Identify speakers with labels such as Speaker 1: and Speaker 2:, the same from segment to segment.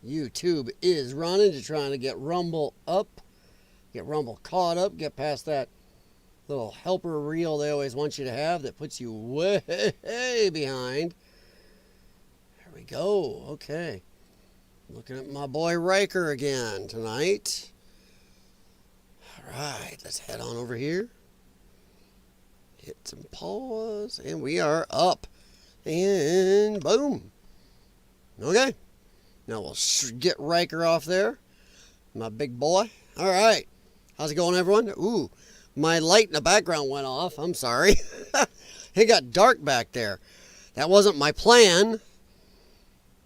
Speaker 1: YouTube is running, just trying to get Rumble up, get Rumble caught up, get past that little helper reel they always want you to have that puts you way behind. There we go. Okay. Looking at my boy Riker again tonight. All right, let's head on over here. Hit some pause, and we are up. And boom. Okay. Now we'll get Riker off there. My big boy. All right. How's it going, everyone? Ooh, my light in the background went off. I'm sorry. It got dark back there. That wasn't my plan.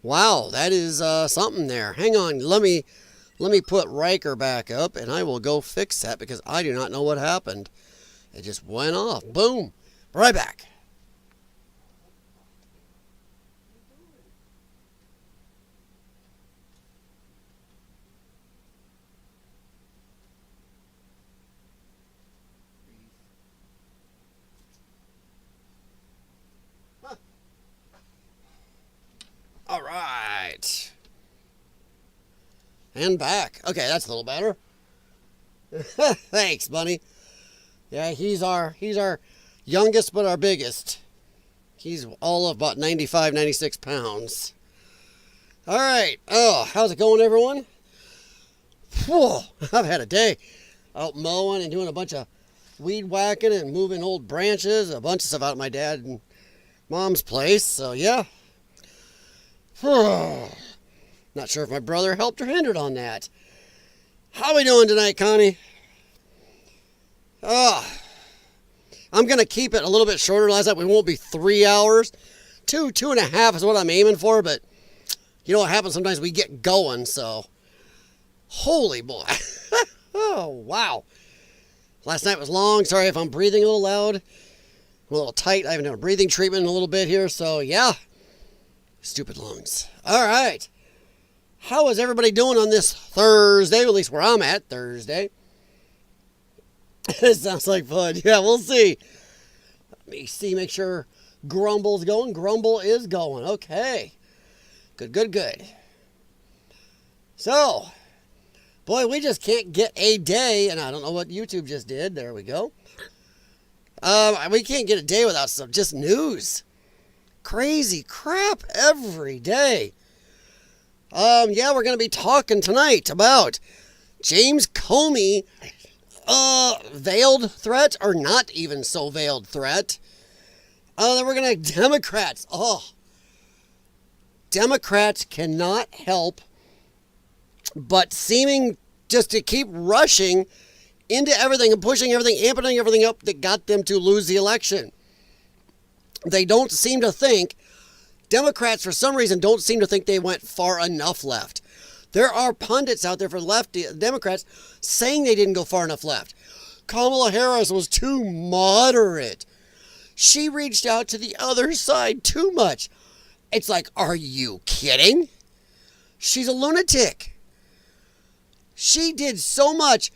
Speaker 1: Wow, that is something there. Hang on. Let me put Riker back up, and I will go fix that because I do not know what happened. It just went off. Boom. Right back. All right. And back. Okay, that's a little better. Thanks, buddy. Yeah, he's our youngest but our biggest. He's all of about 95, 96 pounds. All right. Oh, how's it going, everyone? Whoa, I've had a day out mowing and doing a bunch of weed whacking and moving old branches, a bunch of stuff out at my dad and mom's place. So, yeah. Not sure if my brother helped or hindered on that. How we doing tonight, Connie? I'm going to keep it a little bit shorter. Last night we won't be 3 hours. 2.5 is what I'm aiming for, but you know what happens sometimes we get going, so. Holy boy. Oh, wow. Last night was long. Sorry if I'm breathing a little loud. I'm a little tight. I haven't done a breathing treatment in a little bit here, so yeah. Stupid lungs. All right. How is everybody doing on this Thursday? At least where I'm at, Thursday. It sounds like fun. Yeah, we'll see. Let me see, make sure Grumble's going. Grumble is going. Okay. Good. So, boy, we just can't get a day, and I don't know what YouTube just did. There we go. We can't get a day without some just news. Crazy crap every day. Yeah, we're going to be talking tonight about James Comey, veiled threat or not even so veiled threat. Then we're going to Democrats. Democrats cannot help but seeming just to keep rushing into everything and pushing everything, amping everything up that got them to lose the election. They don't seem to think, Democrats for some reason don't seem to think they went far enough left. There are pundits out there for left Democrats saying they didn't go far enough left. Kamala Harris was too moderate. She reached out to the other side too much. It's like, are you kidding? She's a lunatic. She did so much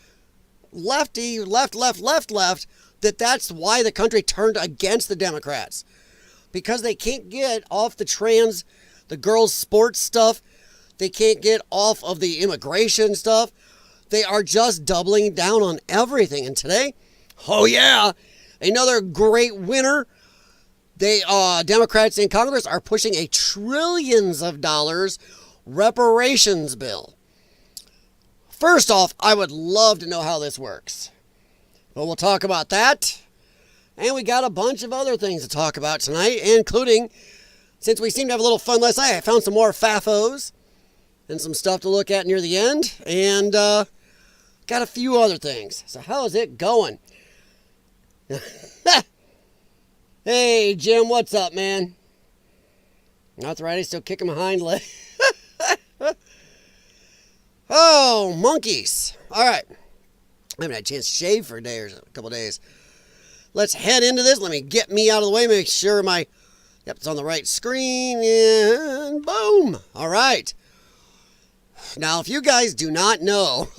Speaker 1: left, that that's why the country turned against the Democrats. Because they can't get off the girls' sports stuff. They can't get off of the immigration stuff. They are just doubling down on everything. And today, oh yeah, another great winner. Democrats in Congress are pushing a trillions of dollars reparations bill. First off, I would love to know how this works. But we'll talk about that. And we got a bunch of other things to talk about tonight, including, since we seemed to have a little fun last night, I found some more FAFOs and some stuff to look at near the end. And got a few other things. So how is it going? Hey, Jim, what's up, man? Arthritis still kicking my hind leg. Oh, monkeys. All right. I haven't had a chance to shave for a day or a couple of days. Let's head into this. Let me get me out of the way. Make sure it's on the right screen. And boom. All right. Now, if you guys do not know,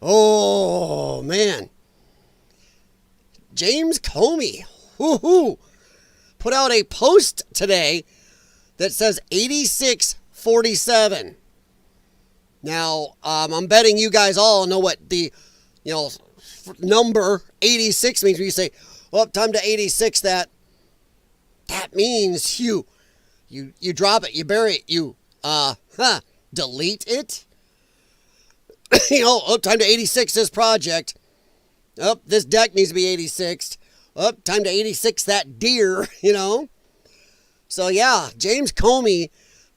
Speaker 1: oh, man. James Comey, put out a post today that says 86 47. Now, I'm betting you guys all know what the, number 86 means. When you say, well, time to 86 that means you drop it, you bury it, you, delete it. Time to 86 this project. This deck needs to be 86. Time to 86 that deer, So, yeah, James Comey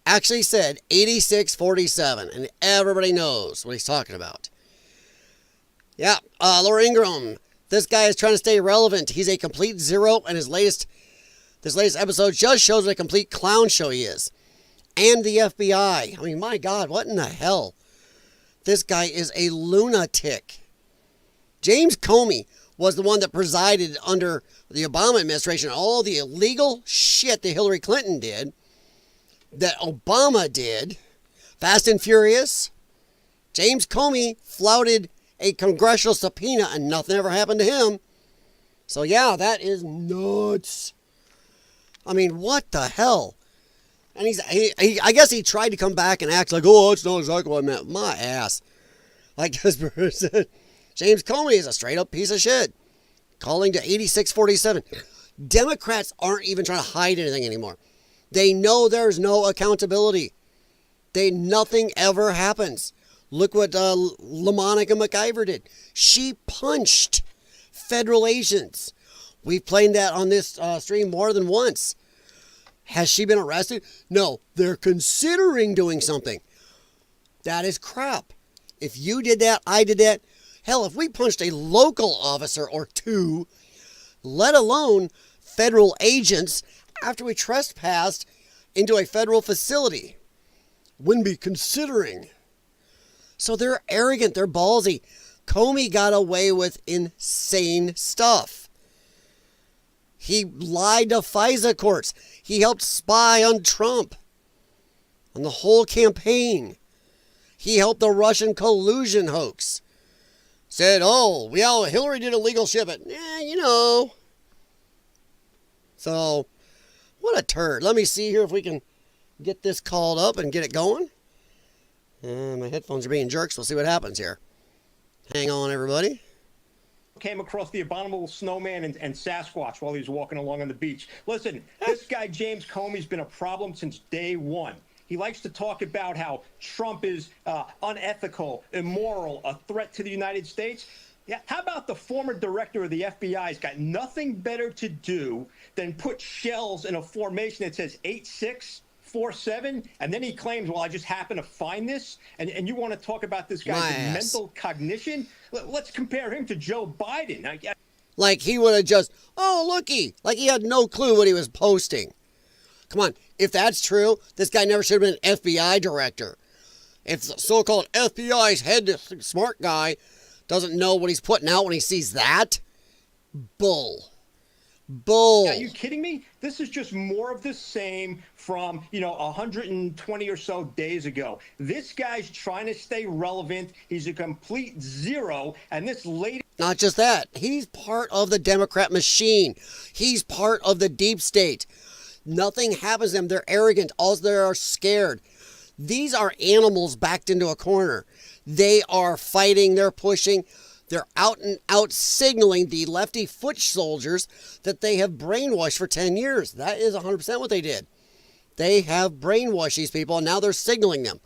Speaker 1: actually said 8647, and everybody knows what he's talking about. Yeah, Laura Ingraham, this guy is trying to stay relevant. He's a complete zero, and this latest episode just shows what a complete clown show he is. And the FBI. I mean, my God, what in the hell? This guy is a lunatic. James Comey was the one that presided under the Obama administration, all the illegal shit that Hillary Clinton did, that Obama did, Fast and Furious. James Comey flouted a congressional subpoena and nothing ever happened to him. So yeah, that is nuts. I mean, what the hell? And I guess he tried to come back and act like, oh, it's not exactly what I meant. My ass. Like this person. James Comey is a straight up piece of shit. Calling to 8647. Democrats aren't even trying to hide anything anymore. They know there's no accountability. Nothing ever happens. Look what LaMonica McIver did. She punched federal agents. We've played that on this stream more than once. Has she been arrested? No, they're considering doing something. That is crap. If you did that, I did that. Hell, if we punched a local officer or two, let alone federal agents, after we trespassed into a federal facility, wouldn't be considering. So they're arrogant, they're ballsy. Comey got away with insane stuff. He lied to FISA courts. He helped spy on Trump, on the whole campaign. He helped the Russian collusion hoax. Said, oh, Hillary did illegal shit, but, So, what a turd. Let me see here if we can get this called up and get it going. My headphones are being jerks. We'll see what happens here. Hang on, everybody.
Speaker 2: Came across the abominable snowman and Sasquatch while he was walking along on the beach. Listen, this guy James Comey's been a problem since day one. He likes to talk about how Trump is unethical, immoral, a threat to the United States. Yeah, how about the former director of the FBI's got nothing better to do than put shells in a formation that says 8647, and then he claims, well, I just happen to find this, and you want to talk about this guy's mental cognition? Let's compare him to Joe Biden.
Speaker 1: Like he would have just, looky, like he had no clue what he was posting. Come on, if that's true, this guy never should have been an FBI director. If the so-called FBI's head smart guy doesn't know what he's putting out when he sees that, bull. Are you
Speaker 2: kidding me? This is just more of the same from, 120 or so days ago. This guy's trying to stay relevant. He's a complete zero. And this lady...
Speaker 1: Not just that. He's part of the Democrat machine. He's part of the deep state. Nothing happens to them. They're arrogant. All they are scared. These are animals backed into a corner. They are fighting. They're pushing. They're out and out signaling the lefty foot soldiers that they have brainwashed for 10 years. That is 100% what they did. They have brainwashed these people, and now they're signaling them.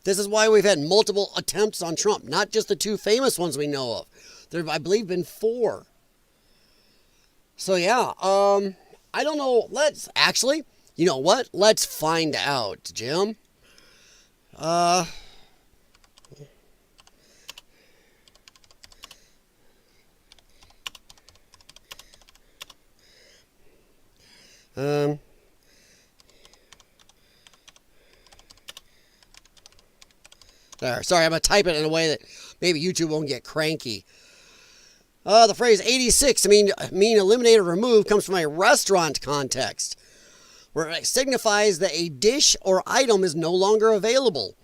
Speaker 1: This is why we've had multiple attempts on Trump, not just the two famous ones we know of. There have, I believe, been 4. So, yeah, I don't know. Let's actually, you know what? Let's find out, Jim. There. Sorry, I'm going to type it in a way that maybe YouTube won't get cranky. The phrase 86, mean eliminate or remove, comes from a restaurant context, where it signifies that a dish or item is no longer available.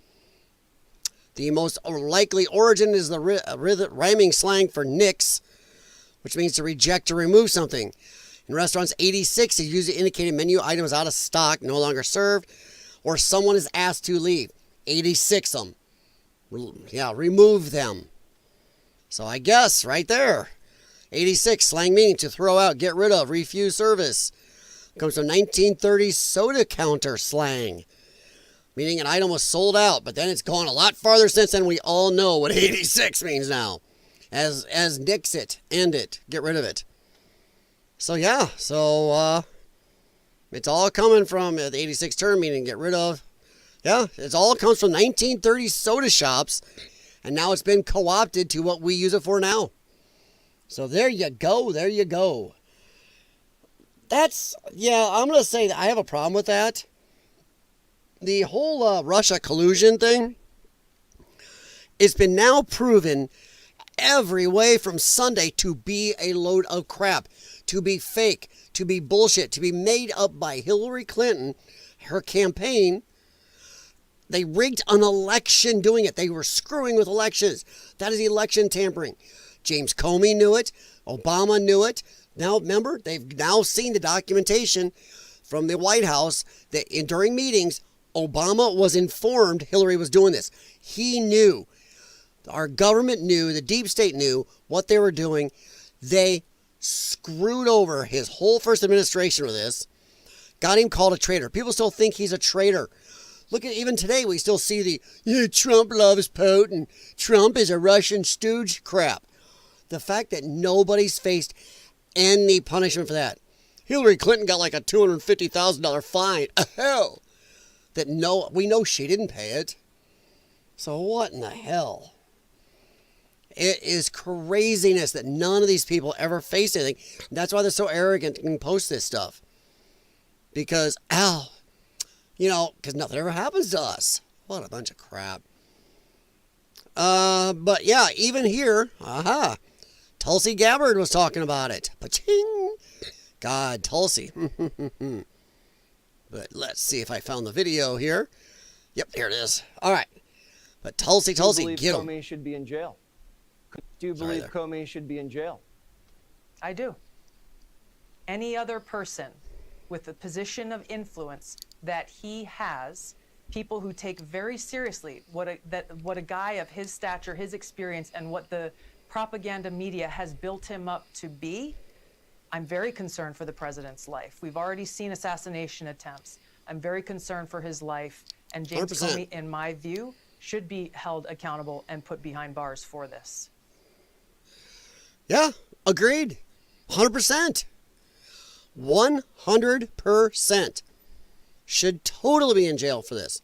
Speaker 1: The most likely origin is the rhyming slang for nix, which means to reject or remove something. In restaurants, 86 is usually indicating menu items out of stock, no longer served, or someone is asked to leave. 86 them. Yeah, remove them. So I guess right there. 86, slang meaning to throw out, get rid of, refuse service. Comes from 1930s soda counter slang. Meaning an item was sold out, but then it's gone a lot farther since then. We all know what 86 means now. As nix it, end it, get rid of it. So yeah, it's all coming from the 86 term, meaning get rid of. Yeah, it all comes from 1930s soda shops, and now it's been co-opted to what we use it for now. So there you go, there you go. I'm going to say that I have a problem with that. The whole Russia collusion thing, it's been now proven every way from Sunday to be a load of crap, to be fake, to be bullshit, to be made up by Hillary Clinton, her campaign. They rigged an election doing it. They were screwing with elections. That is election tampering. James Comey knew it. Obama knew it. Now, remember, they've now seen the documentation from the White House that during meetings, Obama was informed Hillary was doing this. He knew. Our government knew. The deep state knew what they were doing. They screwed over his whole first administration with this. Got him called a traitor. People still think he's a traitor. Look at even today, we still see Trump loves Putin. Trump is a Russian stooge crap. The fact that nobody's faced any punishment for that. Hillary Clinton got like a $250,000 fine. Hell. We know she didn't pay it. So what in the hell? It is craziness that none of these people ever faced anything. That's why they're so arrogant and post this stuff. Because, because nothing ever happens to us. What a bunch of crap. But yeah, even here, Tulsi Gabbard was talking about it. Pa-ching! God, Tulsi. But let's see if I found the video here. Yep, here it is. All right. But Tulsi, get him.
Speaker 3: Do you believe Comey should be in jail? Do you believe Comey should be in jail?
Speaker 4: I do. Any other person with a position of influence that he has, people who take very seriously what a guy of his stature, his experience, and what the propaganda media has built him up to be, I'm very concerned for the president's life. We've already seen assassination attempts. I'm very concerned for his life. And James
Speaker 1: 100%.
Speaker 4: Comey, in my view, should be held accountable and put behind bars for this.
Speaker 1: Yeah, agreed. 100%. 100% should totally be in jail for this.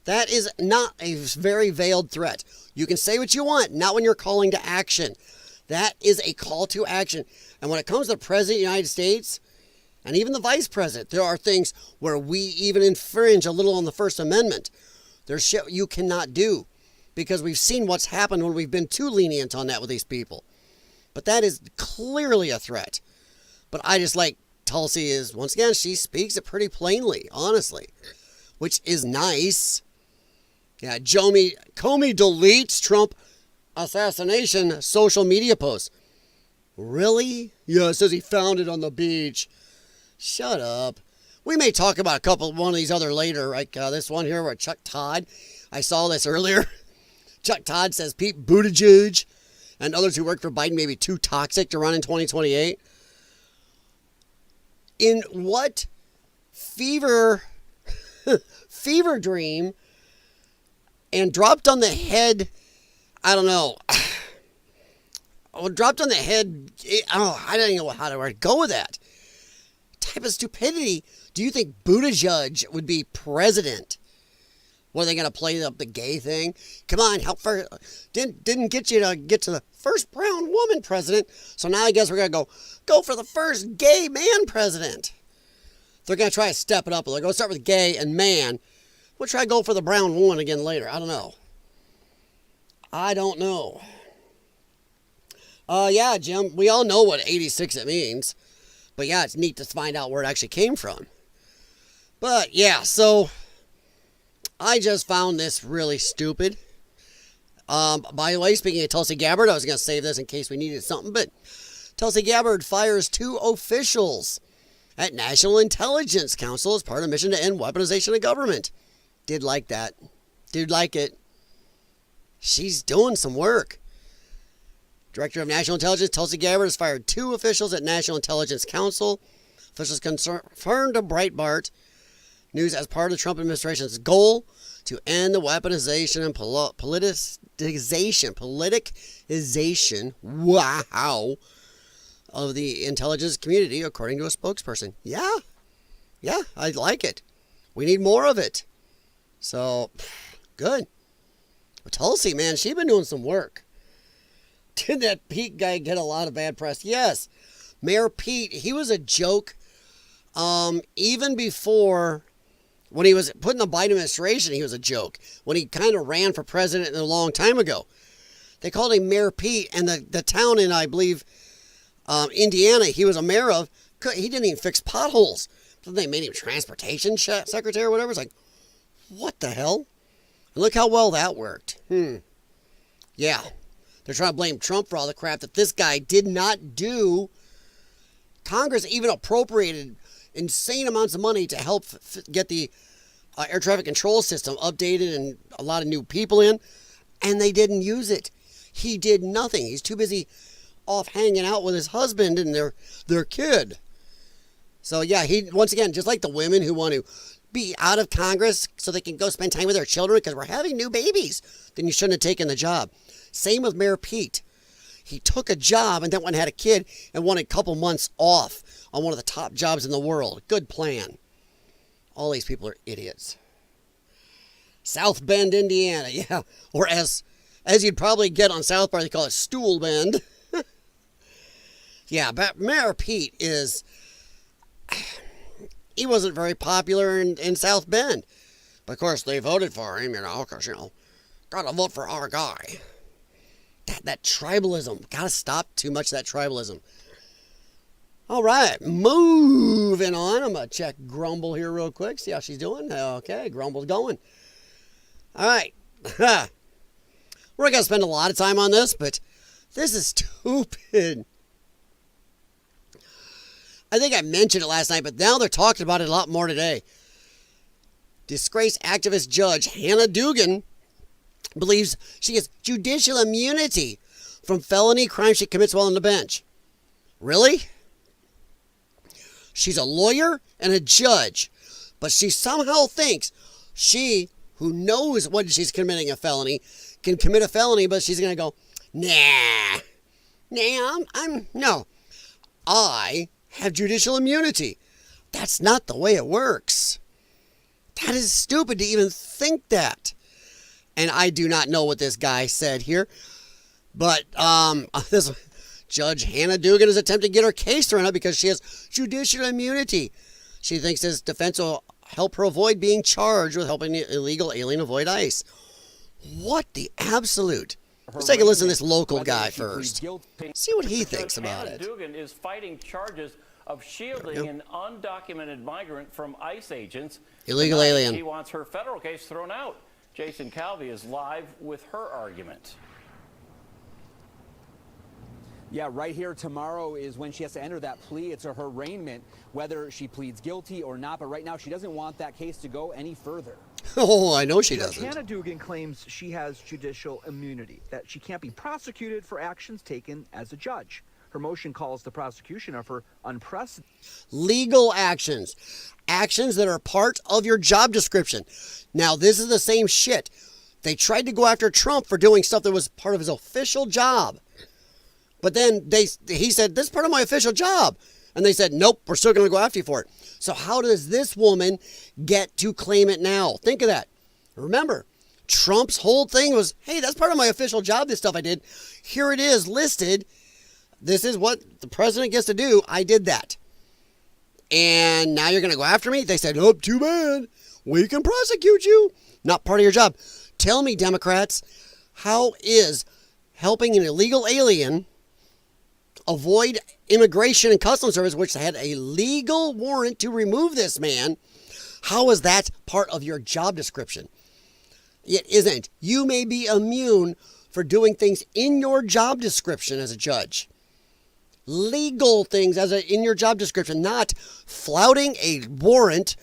Speaker 1: That is not a very veiled threat. You can say what you want, not when you're calling to action. That is a call to action. And when it comes to the President of the United States, and even the Vice President, there are things where we even infringe a little on the First Amendment. There's shit you cannot do because we've seen what's happened when we've been too lenient on that with these people. But that is clearly a threat. But I just like Tulsi is, once again, she speaks it pretty plainly, honestly, which is nice. Yeah, Comey deletes Trump assassination social media posts. Really? Yeah, it says he found it on the beach. Shut up. We may talk about one of these other later, like this one here where Chuck Todd. I saw this earlier. Chuck Todd says Pete Buttigieg and others who work for Biden may be too toxic to run in 2028. In what fever dream and dropped on the head, I don't know. Dropped on the head, I don't know how to go with that. Type of stupidity. Do you think Buttigieg would be president? What, are they going to play up the gay thing? Come on, didn't get you to get to the first brown woman president, so now I guess we're going to go for the first gay man president. They're going to try to step it up. They're going to start with gay and man. We'll try to go for the brown woman again later. I don't know. Yeah, Jim, we all know what 86 it means. But yeah, it's neat to find out where it actually came from. But yeah, so I just found this really stupid. By the way, speaking of Tulsi Gabbard, I was going to save this in case we needed something, but Tulsi Gabbard fires 2 officials at National Intelligence Council as part of a mission to end weaponization of government. Did like that. Did like it. She's doing some work. Director of National Intelligence Tulsi Gabbard has fired 2 officials at National Intelligence Council. Officials confirmed to Breitbart News as part of the Trump administration's goal to end the weaponization and politicization, wow, of the intelligence community, according to a spokesperson. Yeah, I like it. We need more of it. So, good. But Tulsi, man, she's been doing some work. Did that Pete guy get a lot of bad press? Yes. Mayor Pete, he was a joke. Even before, when he was put in the Biden administration, he was a joke. When he kind of ran for president a long time ago. They called him Mayor Pete, and the town in, I believe, Indiana, he was a mayor of, he didn't even fix potholes. Then they made him transportation secretary or whatever. It's like, what the hell? And look how well that worked. Yeah. They're trying to blame Trump for all the crap that this guy did not do. Congress even appropriated insane amounts of money to help get the air traffic control system updated and a lot of new people in, and they didn't use it. He did nothing. He's too busy off hanging out with his husband and their kid. So yeah, he, once again, just like the women who want to be out of Congress so they can go spend time with their children because we're having new babies, then you shouldn't have taken the job. Same with Mayor Pete. He took a job and then went and had a kid and wanted a couple months off on one of the top jobs in the world. Good plan. All these people are idiots. South Bend, Indiana. Yeah. Or as you'd probably get on South Park, they call it Stool Bend. Yeah, but Mayor Pete he wasn't very popular in South Bend. But of course, they voted for him, because, gotta vote for our guy. That tribalism. Gotta stop too much of that tribalism. All right, moving on. I'm going to check Grumble here real quick, see how she's doing. Okay, Grumble's going. All right. We're not going to spend a lot of time on this, but this is stupid. I think I mentioned it last night, but now they're talking about it a lot more today. Disgraced activist judge Hannah Dugan believes she gets judicial immunity from felony crimes she commits while on the bench. Really? She's a lawyer and a judge, but she somehow thinks she, who knows when she's committing a felony, can commit a felony, but she's going to go, nah, no, I have judicial immunity. That's not the way it works. That is stupid to even think that. And I do not know what this guy said here, but this Judge Hannah Dugan is attempting to get her case thrown out because she has judicial immunity. She thinks this defense will help her avoid being charged with helping the illegal alien avoid ICE. What the absolute? Let's take a listen to this local guy first. See what he thinks about it.
Speaker 5: Dugan is fighting charges of shielding an undocumented migrant from ICE agents.
Speaker 1: Illegal alien.
Speaker 5: She wants her federal case thrown out. Jason Calvi is live with her argument.
Speaker 6: Yeah, right here tomorrow is when she has to enter that plea. It's her arraignment, whether she pleads guilty or not. But right now, she doesn't want that case to go any further.
Speaker 1: Oh, I know she doesn't.
Speaker 7: Hannah Dugan claims she has judicial immunity, that she can't be prosecuted for actions taken as a judge. Her motion calls the prosecution of her unprecedented
Speaker 1: legal actions. Actions that are part of your job description. Now, this is the same shit. They tried to go after Trump for doing stuff that was part of his official job. But then he said, this is part of my official job. And they said, nope, we're still going to go after you for it. So how does this woman get to claim it now? Think of that. Remember, Trump's whole thing was, hey, that's part of my official job, this stuff I did. Here it is listed. This is what the president gets to do. I did that. And now you're going to go after me? They said, oh, too bad. We can prosecute you. Not part of your job. Tell me, Democrats, how is helping an illegal alien avoid Immigration and Customs Service, which had a legal warrant to remove this man, how is that part of your job description? It isn't. You may be immune for doing things in your job description as a judge. legal things in your job description, not flouting a warrant,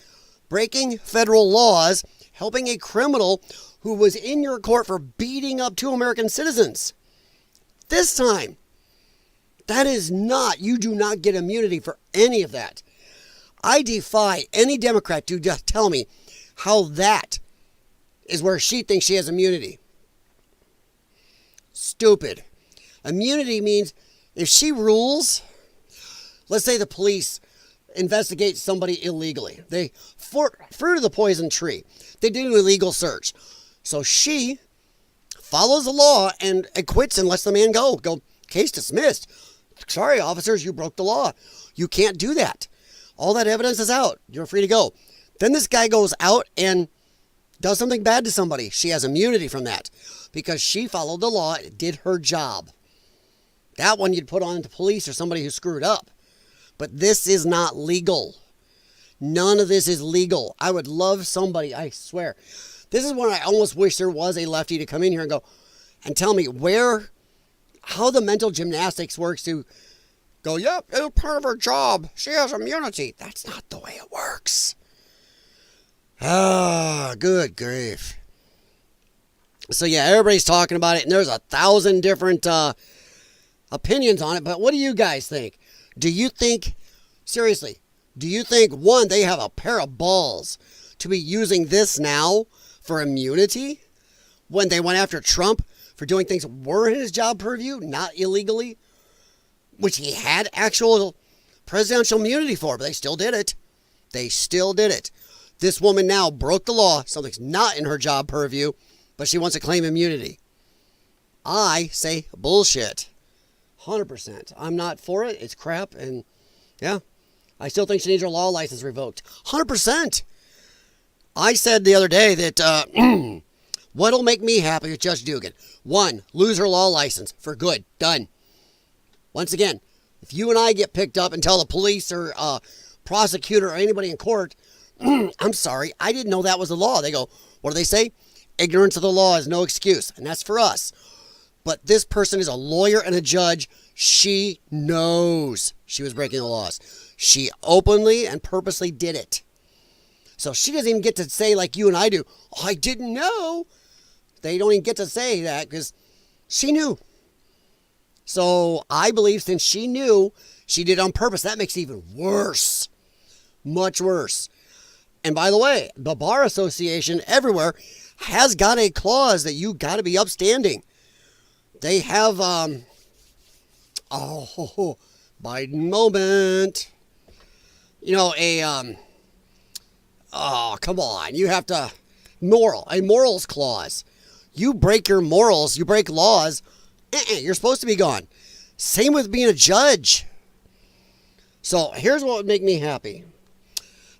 Speaker 1: breaking federal laws, helping a criminal who was in your court for beating up 2 American citizens. This time, that is not, you do not get immunity for any of that. I defy any Democrat to just tell me how that is where she thinks she has immunity. Stupid. Immunity means if she rules, let's say the police investigate somebody illegally. They fruit of the poison tree. They do an illegal search. So she follows the law and acquits and lets the man go. Case dismissed. Sorry, officers, you broke the law. You can't do that. All that evidence is out. You're free to go. Then this guy goes out and does something bad to somebody. She has immunity from that because she followed the law, did her job. That one you'd put on the police or somebody who screwed up. But this is not legal. None of this is legal. I would love somebody, I swear. This is when I almost wish there was a lefty to come in here and go and tell me how the mental gymnastics works to go, yep, it's part of her job. She has immunity. That's not the way it works. Ah, good grief. So yeah, everybody's talking about it, and there's 1,000 different opinions on it, but what do you guys think? Do you think, seriously, one, they have a pair of balls to be using this now for immunity when they went after Trump for doing things that were in his job purview, not illegally, which he had actual presidential immunity for, but they still did it. They still did it. This woman now broke the law. Something's not in her job purview, but she wants to claim immunity. I say bullshit. 100%. I'm not for it. It's crap. And yeah, I still think she needs her law license revoked. 100%. I said the other day that what'll make me happy with Judge Dugan? 1, lose her law license for good. Done. Once again, if you and I get picked up and tell the police or prosecutor or anybody in court, I'm sorry, I didn't know that was the law. They go, what do they say? Ignorance of the law is no excuse. And that's for us. But this person is a lawyer and a judge. She knows she was breaking the laws. She openly and purposely did it. So she doesn't even get to say like you and I do, oh, I didn't know. They don't even get to say that because she knew. So I believe since she knew, she did it on purpose. That makes it even worse. Much worse. And by the way, the Bar Association everywhere has got a clause that you got to be upstanding. They have, Biden moment. You know, come on. You have to, a morals clause. You break your morals, you break laws, you're supposed to be gone. Same with being a judge. So here's what would make me happy.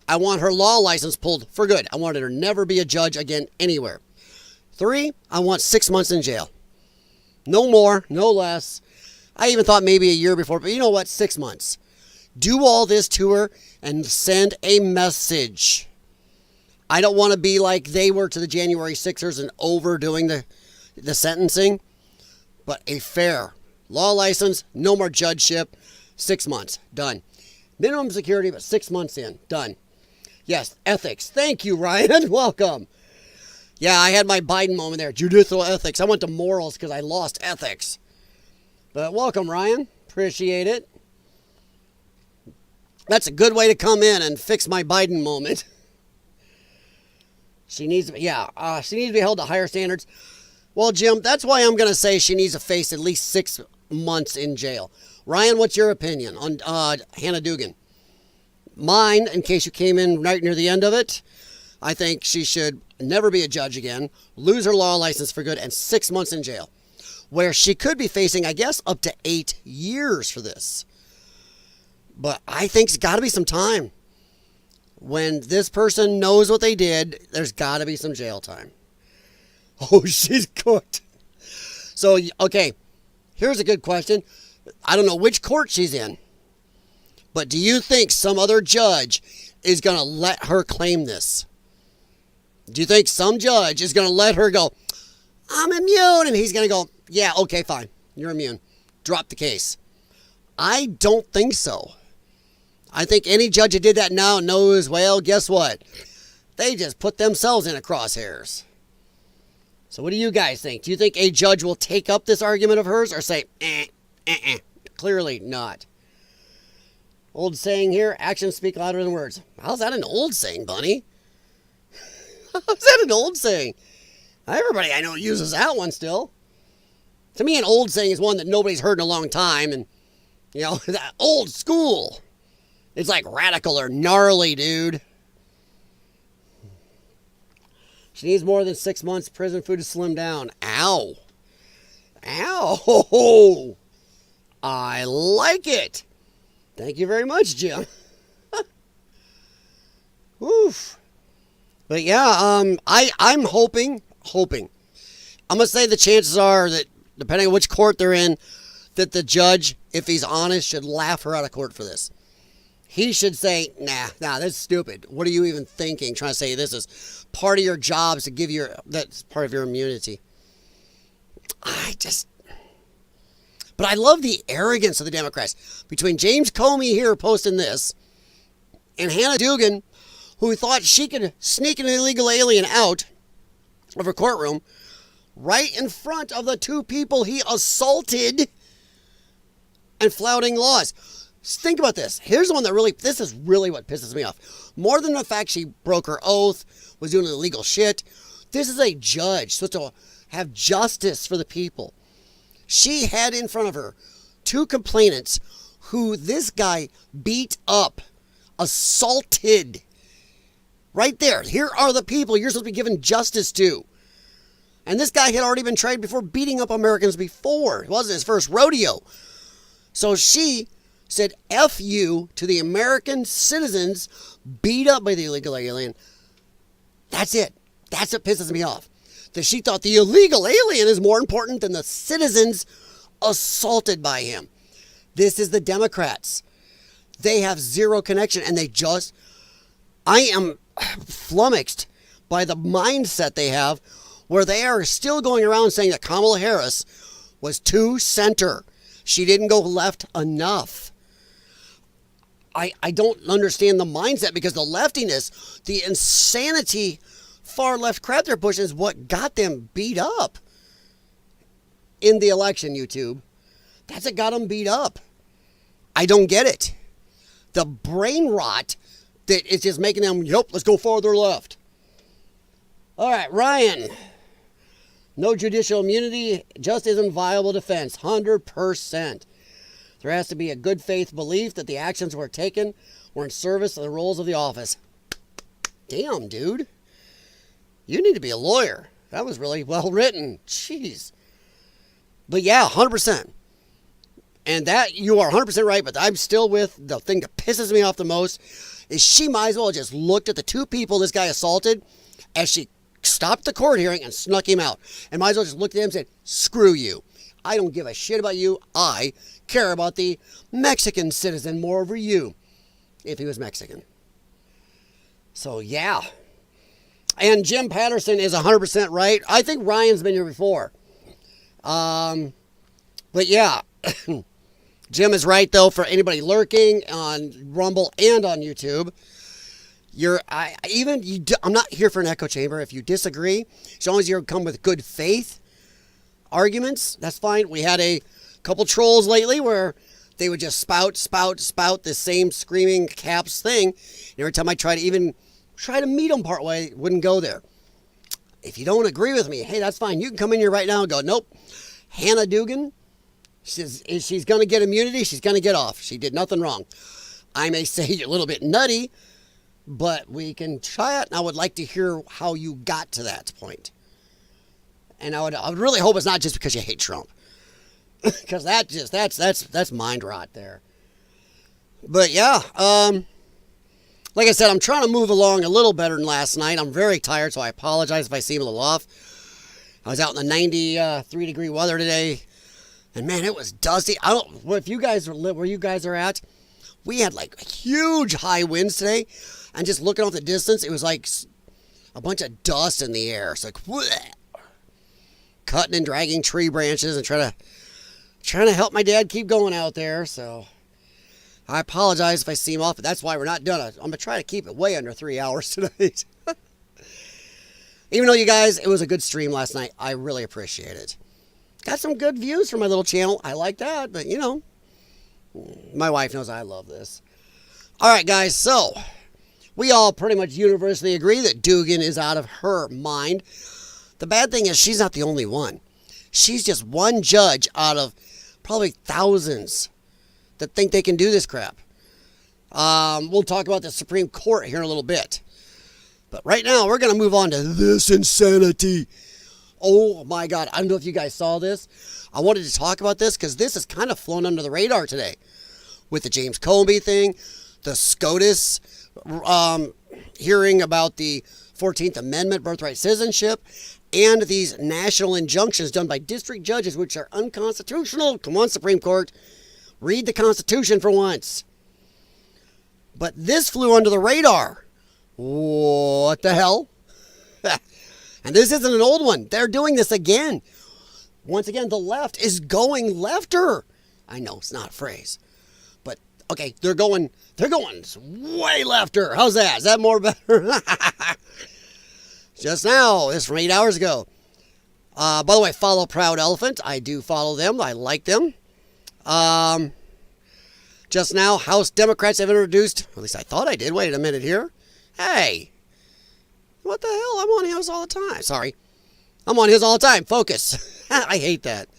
Speaker 1: I want her law license pulled for good. I want her to never be a judge again anywhere. 3, I want 6 months in jail. No more, no less. I even thought maybe a year before, but you know what? 6 months. Do all this to her and send a message. I don't want to be like they were to the January 6ers and overdoing the sentencing, but a fair law license, no more judgeship, 6 months, done. Minimum security, but 6 months in, done. Yes, ethics. Thank you, Ryan. Welcome. Yeah, I had my Biden moment there. Judicial ethics. I went to morals because I lost ethics. But welcome, Ryan. Appreciate it. That's a good way to come in and fix my Biden moment. She needs to be held to higher standards. Well, Jim, that's why I'm going to say she needs to face at least 6 months in jail. Ryan, what's your opinion on Hannah Dugan? Mine, in case you came in right near the end of it, I think she should never be a judge again, lose her law license for good, and 6 months in jail, where she could be facing, I guess, up to 8 years for this. But I think it's got to be some time. When this person knows what they did, there's got to be some jail time. Oh, she's cooked. So, okay, here's a good question. I don't know which court she's in, but do you think some other judge is going to let her claim this? Do you think some judge is going to let her go, I'm immune, and he's going to go, yeah, okay, fine, you're immune. Drop the case. I don't think so. I think any judge who did that now knows, well, guess what? They just put themselves in a crosshairs. So what do you guys think? Do you think a judge will take up this argument of hers or say, clearly not? Old saying here, actions speak louder than words. How's that an old saying, Bunny? How's that an old saying? Everybody I know uses that one still. To me, an old saying is one that nobody's heard in a long time. And, you know, that old school. It's like radical or gnarly, dude. She needs more than 6 months prison food to slim down. Ow. Ow. I like it. Thank you very much, Jim. Oof. But yeah, I'm hoping. I'm going to say the chances are that, depending on which court they're in, that the judge, if he's honest, should laugh her out of court for this. He should say, nah, that's stupid. What are you even thinking? Trying to say this is part of your job is to give that's part of your immunity. But I love the arrogance of the Democrats. Between James Comey here posting this and Hannah Dugan, who thought she could sneak an illegal alien out of her courtroom right in front of the two people he assaulted and flouting laws. Think about this. Here's the one that this is really what pisses me off. More than the fact she broke her oath, was doing illegal shit. This is a judge supposed to have justice for the people. She had in front of her two complainants who this guy beat up, assaulted. Right there. Here are the people you're supposed to be giving justice to. And this guy had already been tried before beating up Americans before. It wasn't his first rodeo. So she said F you to the American citizens beat up by the illegal alien. That's it. That's what pisses me off. That she thought the illegal alien is more important than the citizens assaulted by him. This is the Democrats. They have zero connection and I am flummoxed by the mindset they have where they are still going around saying that Kamala Harris was too center. She didn't go left enough. I don't understand the mindset because the leftiness, the insanity, far left crap they're pushing is what got them beat up in the election, YouTube. That's what got them beat up. I don't get it. The brain rot that is just making them, let's go farther left. All right, Ryan. No judicial immunity just isn't viable defense. 100%. There has to be a good faith belief that the actions were taken were in service of the roles of the office. Damn, dude. You need to be a lawyer. That was really well written. Jeez. But yeah, 100%. And that, you are 100% right, but I'm still with the thing that pisses me off the most is she might as well have just looked at the two people this guy assaulted as she stopped the court hearing and snuck him out. And might as well just looked at him and said, screw you. I don't give a shit about you. I care about the Mexican citizen more over you, if he was Mexican. So, yeah. And Jim Patterson is 100% right. I think Ryan's been here before. But, yeah. Jim is right, though, for anybody lurking on Rumble and on YouTube. I'm not here for an echo chamber. If you disagree, as long as you come with good faith arguments, that's fine. We had a couple trolls lately where they would just spout the same screaming caps thing. And every time I try to meet them part way, it wouldn't go there. If you don't agree with me, hey, that's fine. You can come in here right now and go, nope. Hannah Dugan, she's going to get immunity. She's going to get off. She did nothing wrong. I may say you're a little bit nutty, but we can try it. And I would like to hear how you got to that point. And I would really hope it's not just because you hate Trump. Because that's mind rot there. But yeah, like I said, I'm trying to move along a little better than last night. I'm very tired, so I apologize if I seem a little off. I was out in the 93-degree weather today, and man, it was dusty. If you guys where you guys are at, we had like huge high winds today, and just looking off the distance, it was like a bunch of dust in the air. It's like, bleh. Cutting and dragging tree branches and trying to Trying to help my dad keep going out there, so I apologize if I seem off, but that's why we're not done. I'm going to try to keep it way under 3 hours tonight. Even though, you guys, it was a good stream last night. I really appreciate it. Got some good views for my little channel. I like that, but, you know, my wife knows I love this. All right, guys, so we all pretty much universally agree that Dugan is out of her mind. The bad thing is she's not the only one. She's just one judge out of probably thousands that think they can do this crap. We'll talk about the Supreme Court here in a little bit. But right now, we're going to move on to this insanity. Oh, my God. I don't know if you guys saw this. I wanted to talk about this because this has kind of flown under the radar today. With the James Comey thing, the SCOTUS hearing about the 14th Amendment, birthright citizenship, and these national injunctions done by district judges, which are unconstitutional. Come on, Supreme Court. Read the Constitution for once. But this flew under the radar. What the hell? And this isn't an old one. They're doing this again. Once again, the left is going lefter. I know it's not a phrase. But, okay, they're going way lefter. How's that? Is that more better? Just now, this from 8 hours ago. By the way, follow Proud Elephant. I do follow them. I like them. Just now, House Democrats have introduced, at least I thought I did. Wait a minute here. Hey, what the hell? I'm on his all the time. Sorry. I'm on his all the time. Focus. I hate that.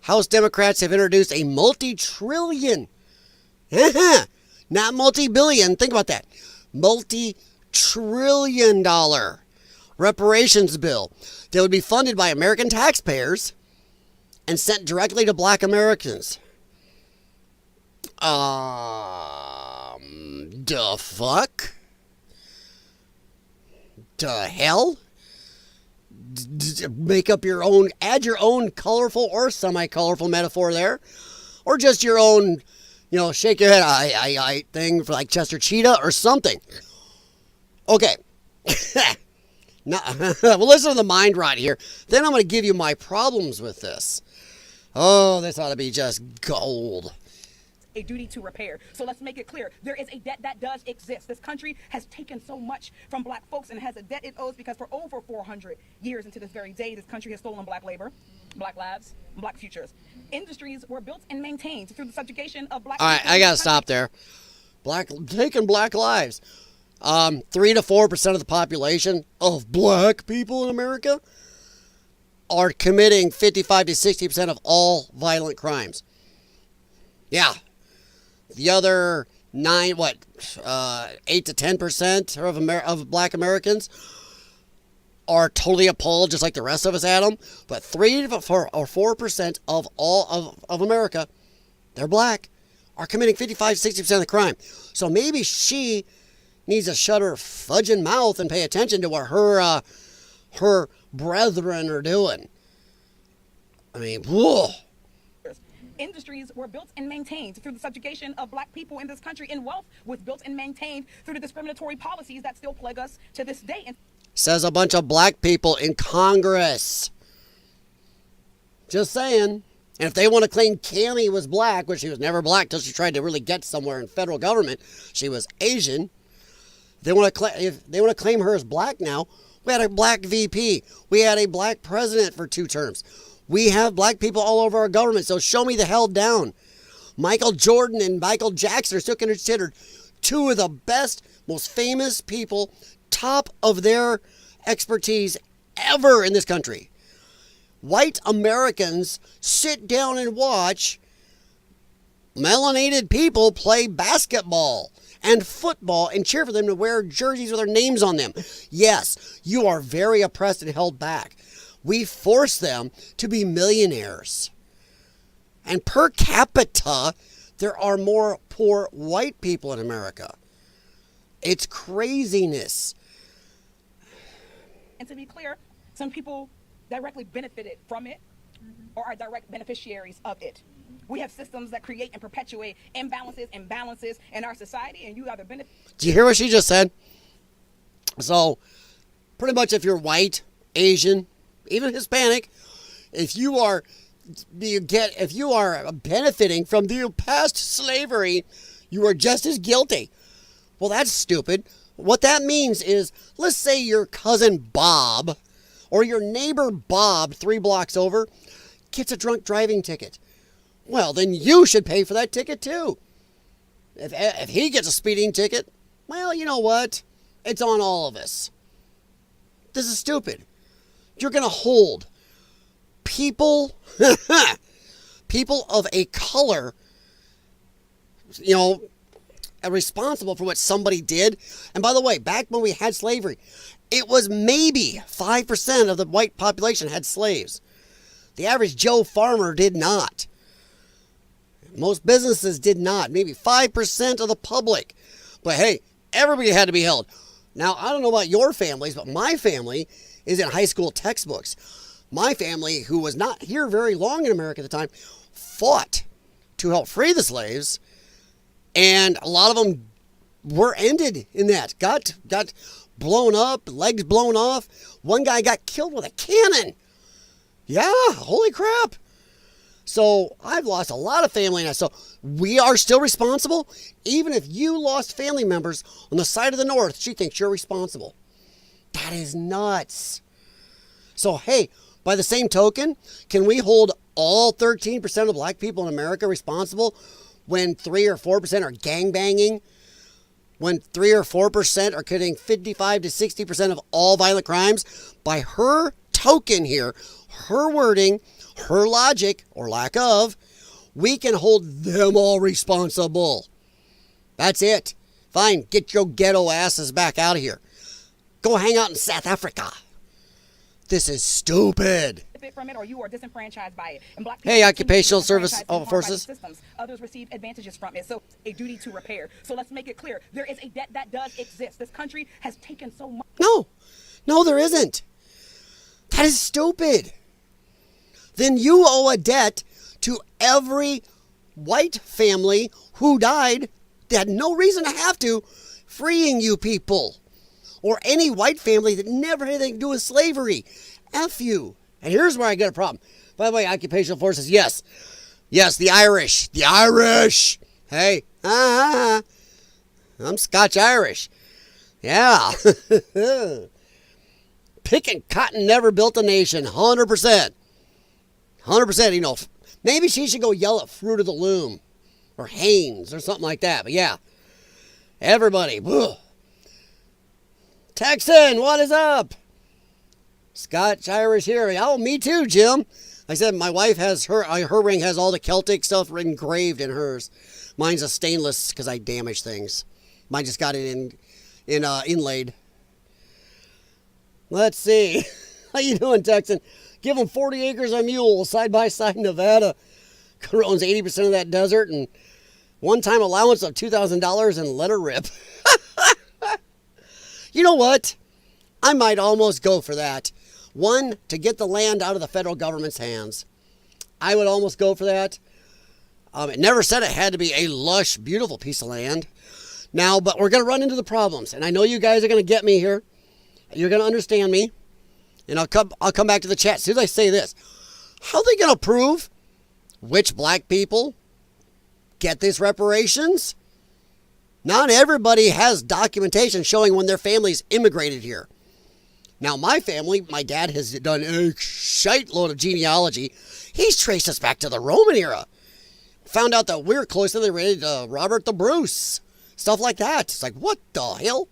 Speaker 1: House Democrats have introduced a multi-trillion, not multi-billion, think about that, multi-trillion-dollar reparations bill that would be funded by American taxpayers and sent directly to black Americans. The fuck? The hell? Make up your own, add your own colorful or semi-colorful metaphor there. Or just your own, you know, shake your head, I thing for like Chester Cheetah or something. Okay. Now, well, listen to the mind rot here. Then I'm going to give you my problems with this. Oh, this ought to be just gold.
Speaker 8: A duty to repair. So let's make it clear. There is a debt that does exist. This country has taken so much from black folks and has a debt it owes because for over 400 years into this very day, this country has stolen black labor, black lives, and black futures. Industries were built and maintained through the subjugation of black.
Speaker 1: All right, I got to stop there. Taking black lives. 3 to 4% of the population of black people in America are committing 55 to 60% of all violent crimes. Yeah. The other 8 to 10% of black Americans are totally appalled, just like the rest of us, Adam. But 3 to 4% of all of America, they're black, are committing 55 to 60% of the crime. So maybe she needs to shut her fudging mouth and pay attention to what her brethren are doing. I mean, whoa.
Speaker 8: Industries were built and maintained through the subjugation of black people in this country, and wealth was built and maintained through the discriminatory policies that still plague us to this day.
Speaker 1: Says a bunch of black people in Congress. Just saying. And if they want to claim Cammy was black, which she was never black till she tried to really get somewhere in federal government, she was Asian. If they want to claim her as black now, we had a black VP. We had a black president for 2 terms. We have black people all over our government, so show me the hell down. Michael Jordan and Michael Jackson are still considered 2 of the best, most famous people, top of their expertise ever in this country. White Americans sit down and watch melanated people play basketball and football and cheer for them to wear jerseys with their names on them. Yes, you are very oppressed and held back. We force them to be millionaires. And per capita, there are more poor white people in America. It's craziness.
Speaker 8: And to be clear, some people directly benefited from it or are direct beneficiaries of it. We have systems that create and perpetuate imbalances and balances in our society, and you are the benefit.
Speaker 1: Do you hear what she just said? So, pretty much if you're white, Asian, even Hispanic, if you are if you are benefiting from the past slavery, you are just as guilty. Well, that's stupid. What that means is, let's say your cousin Bob or your neighbor Bob 3 blocks over gets a drunk driving ticket. Well, then you should pay for that ticket too. If he gets a speeding ticket, well, you know what? It's on all of us. This is stupid. You're going to hold people of a color, responsible for what somebody did. And by the way, back when we had slavery, it was maybe 5% of the white population had slaves. The average Joe farmer did not. Most businesses did not. Maybe 5% of the public. But hey, everybody had to be held. Now, I don't know about your families, but my family is in high school textbooks. My family, who was not here very long in America at the time, fought to help free the slaves. And a lot of them were ended in that. Got blown up, legs blown off. One guy got killed with a cannon. Yeah, holy crap. So I've lost a lot of family now. So we are still responsible. Even if you lost family members on the side of the North, she thinks you're responsible. That is nuts. So, hey, by the same token, can we hold all 13% of black people in America responsible when 3 or 4% are gangbanging? When 3 or 4% are committing 55 to 60% of all violent crimes? By her token here, her wording, her logic, or lack of, we can hold them all responsible. That's it. Fine, get your ghetto asses back out of here. Go hang out in South Africa. This is stupid.
Speaker 8: From it, or you are disenfranchised by it. And black
Speaker 1: hey, occupational service forces.
Speaker 8: Others receive advantages from it. So a duty to repair. So let's make it clear. There is a debt that does exist. This country has taken so much.
Speaker 1: No, there isn't. That is stupid. Then you owe a debt to every white family who died that had no reason to have to, freeing you people. Or any white family that never had anything to do with slavery. F you. And here's where I get a problem. By the way, occupational forces, yes. Yes, the Irish. The Irish. Hey, I'm Scotch-Irish. Yeah. Picking cotton never built a nation. 100%. 100%, maybe she should go yell at Fruit of the Loom or Hanes or something like that. But yeah, everybody. Whew. Texan, what is up? Scotch-Irish here. Oh, me too, Jim. I said my wife has her ring has all the Celtic stuff engraved in hers. Mine's a stainless because I damage things. Mine just got it inlaid. Let's see. How you doing, Texan? Give them 40 acres of mules side by side in Nevada. Owns 80% of that desert and one-time allowance of $2,000 and let her rip. You know what? I might almost go for that. One, to get the land out of the federal government's hands. I would almost go for that. It never said it had to be a lush, beautiful piece of land. Now, but we're going to run into the problems. And I know you guys are going to get me here. You're going to understand me. And I'll come back to the chat as soon as I say this. How are they going to prove which black people get these reparations? Not everybody has documentation showing when their families immigrated here. Now, my family, my dad has done a shite load of genealogy. He's traced us back to the Roman era. Found out that we're closely related to Robert the Bruce. Stuff like that. It's like, what the hell?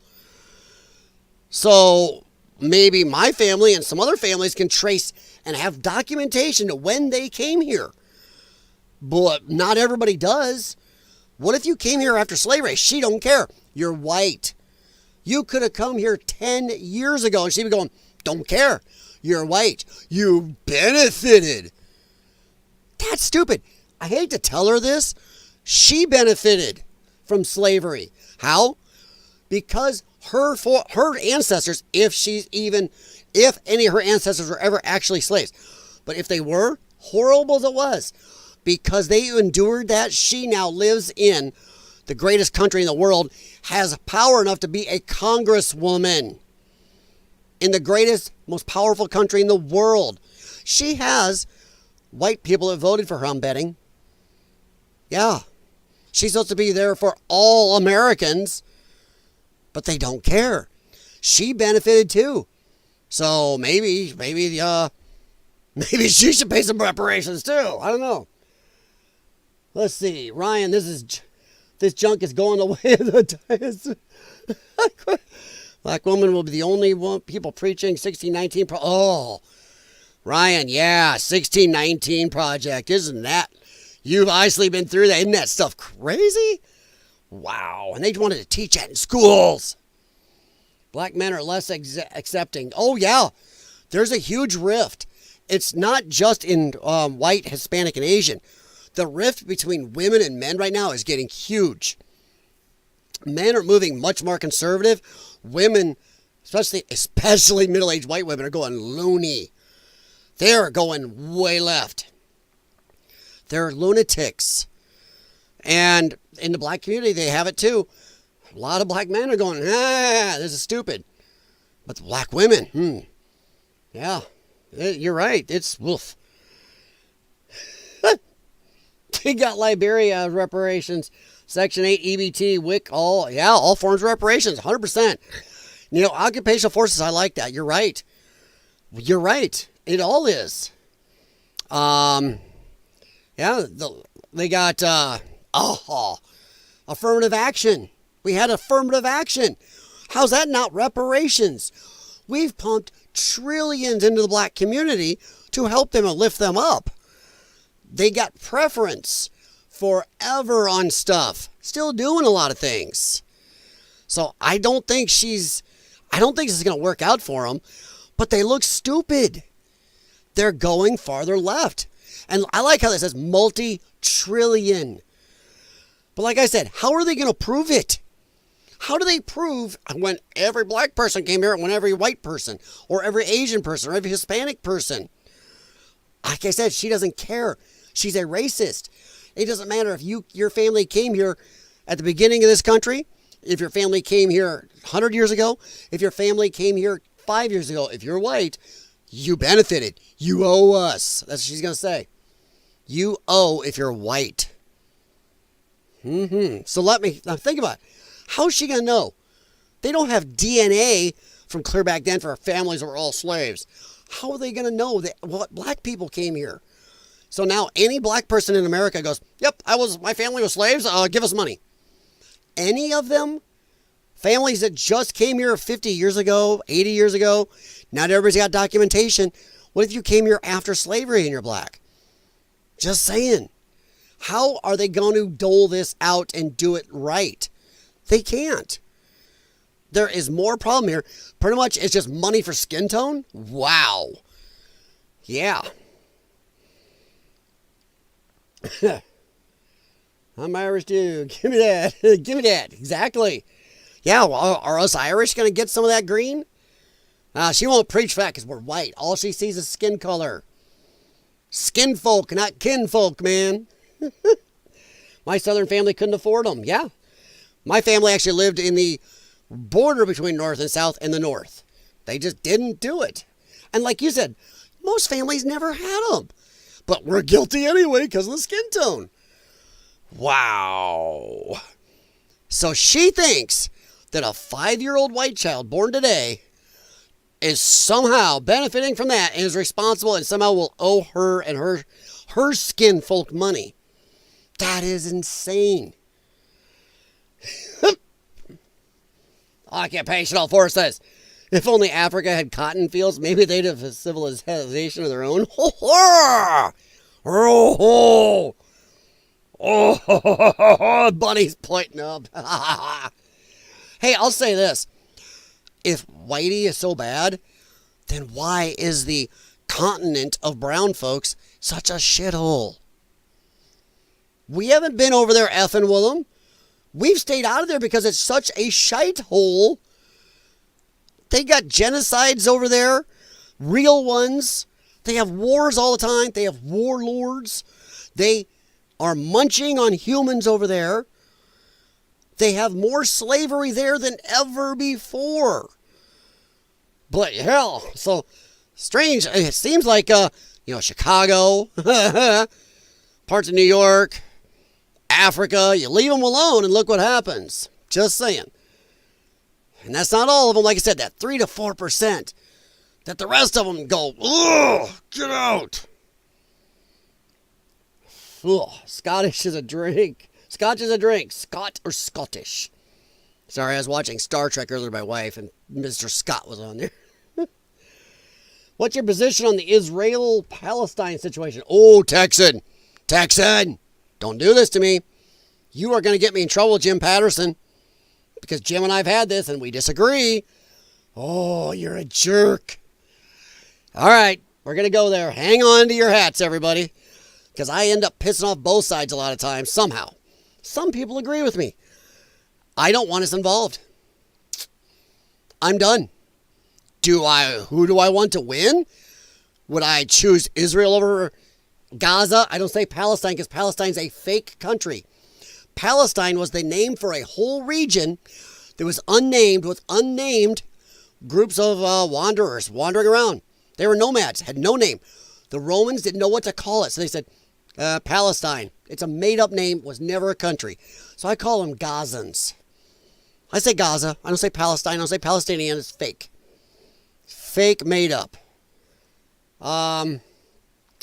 Speaker 1: So maybe my family and some other families can trace and have documentation to when they came here. But not everybody does. What if you came here after slavery? She don't care. You're white. You could have come here 10 years ago and she'd be going, don't care. You're white. You benefited. That's stupid. I hate to tell her this. She benefited from slavery. How? Because her ancestors, if any of her ancestors were ever actually slaves, but if they were, horrible as it was, because they endured that, she now lives in the greatest country in the world, has power enough to be a congresswoman in the greatest, most powerful country in the world. She has white people that voted for her, I'm betting. Yeah. She's supposed to be there for all Americans, but they don't care. She benefited too. So maybe she should pay some reparations too. I don't know. Let's see. Ryan, this junk is going the way of the times. Black woman will be the only one people preaching 1619. Oh, Ryan, yeah, 1619 project. Isn't that? You've obviously been through that. Isn't that stuff crazy? Wow. And they wanted to teach that in schools. Black men are less accepting. Oh, yeah. There's a huge rift. It's not just in white, Hispanic, and Asian. The rift between women and men right now is getting huge. Men are moving much more conservative. Women, especially middle-aged white women, are going loony. They're going way left. They're lunatics. And in the black community, they have it too. A lot of black men are going, this is stupid. But the black women, yeah, you're right. It's woof. They got Liberia reparations, Section 8 EBT, WIC, all forms of reparations, 100%. You know, occupational forces, I like that. You're right. You're right. It all is. They got affirmative action. We had affirmative action. How's that not reparations? We've pumped trillions into the black community to help them and lift them up. They got preference forever on stuff. Still doing a lot of things. So I don't think this is going to work out for them. But they look stupid. They're going farther left. And I like how this says multi-trillion. But like I said, how are they going to prove it? How do they prove when every black person came here, when every white person, or every Asian person, or every Hispanic person? Like I said, she doesn't care. She's a racist. It doesn't matter if your family came here at the beginning of this country, if your family came here 100 years ago, if your family came here 5 years ago. If you're white, you benefited. You owe us. That's what she's going to say. You owe if you're white. So now think about it. How's she going to know? They don't have DNA from clear back then for families that were all slaves. How are they going to know that what black people came here? So now any black person in America goes, yep, my family was slaves, give us money. Any of them, families that just came here 50 years ago, 80 years ago, not everybody's got documentation. What if you came here after slavery and you're black? Just saying. How are they going to dole this out and do it right? They can't. There is more problem here. Pretty much it's just money for skin tone. Wow. Yeah. I'm Irish too. Give me that. Give me that. Exactly. Yeah, well, are us Irish going to get some of that green? She won't preach for that because we're white. All she sees is skin color. Skin folk, not kin folk, man. My southern family couldn't afford them. Yeah. My family actually lived in the border between north and south and the north. They just didn't do it. And like you said, most families never had them. But we're guilty anyway because of the skin tone. Wow. So she thinks that a 5-year-old white child born today is somehow benefiting from that and is responsible and somehow will owe her and her skin folk money. That is insane. Occupational forces. If only Africa had cotton fields, maybe they'd have a civilization of their own. Bunny's pointing up. Hey, I'll say this. If whitey is so bad, then why is the continent of brown folks such a shithole? We haven't been over there effing with them. We've stayed out of there because it's such a shite hole. They got genocides over there, real ones. They have wars all the time. They have warlords. They are munching on humans over there. They have more slavery there than ever before. But hell, so strange. It seems like, Chicago, parts of New York, Africa. You leave them alone and look what happens. Just saying. And that's not all of them. Like I said, that 3 to 4%. That the rest of them go, ugh, get out. Ugh, Scottish is a drink. Scotch is a drink. Scott or Scottish. Sorry, I was watching Star Trek earlier with my wife, and Mr. Scott was on there. What's your position on the Israel-Palestine situation? Oh, Texan. Don't do this to me. You are going to get me in trouble, Jim Patterson. Because Jim and I have had this, and we disagree. Oh, you're a jerk. All right, we're going to go there. Hang on to your hats, everybody. Because I end up pissing off both sides a lot of times, somehow. Some people agree with me. I don't want us involved. I'm done. Who do I want to win? Would I choose Israel over Gaza? I don't say Palestine because Palestine's a fake country. Palestine was the name for a whole region that was unnamed with unnamed groups of wanderers wandering around. They were nomads, had no name. The Romans didn't know what to call it, so they said Palestine. It's a made-up name, was never a country. So I call them Gazans. I say Gaza. I don't say Palestine. I don't say Palestinian. It's fake. Fake, made up. I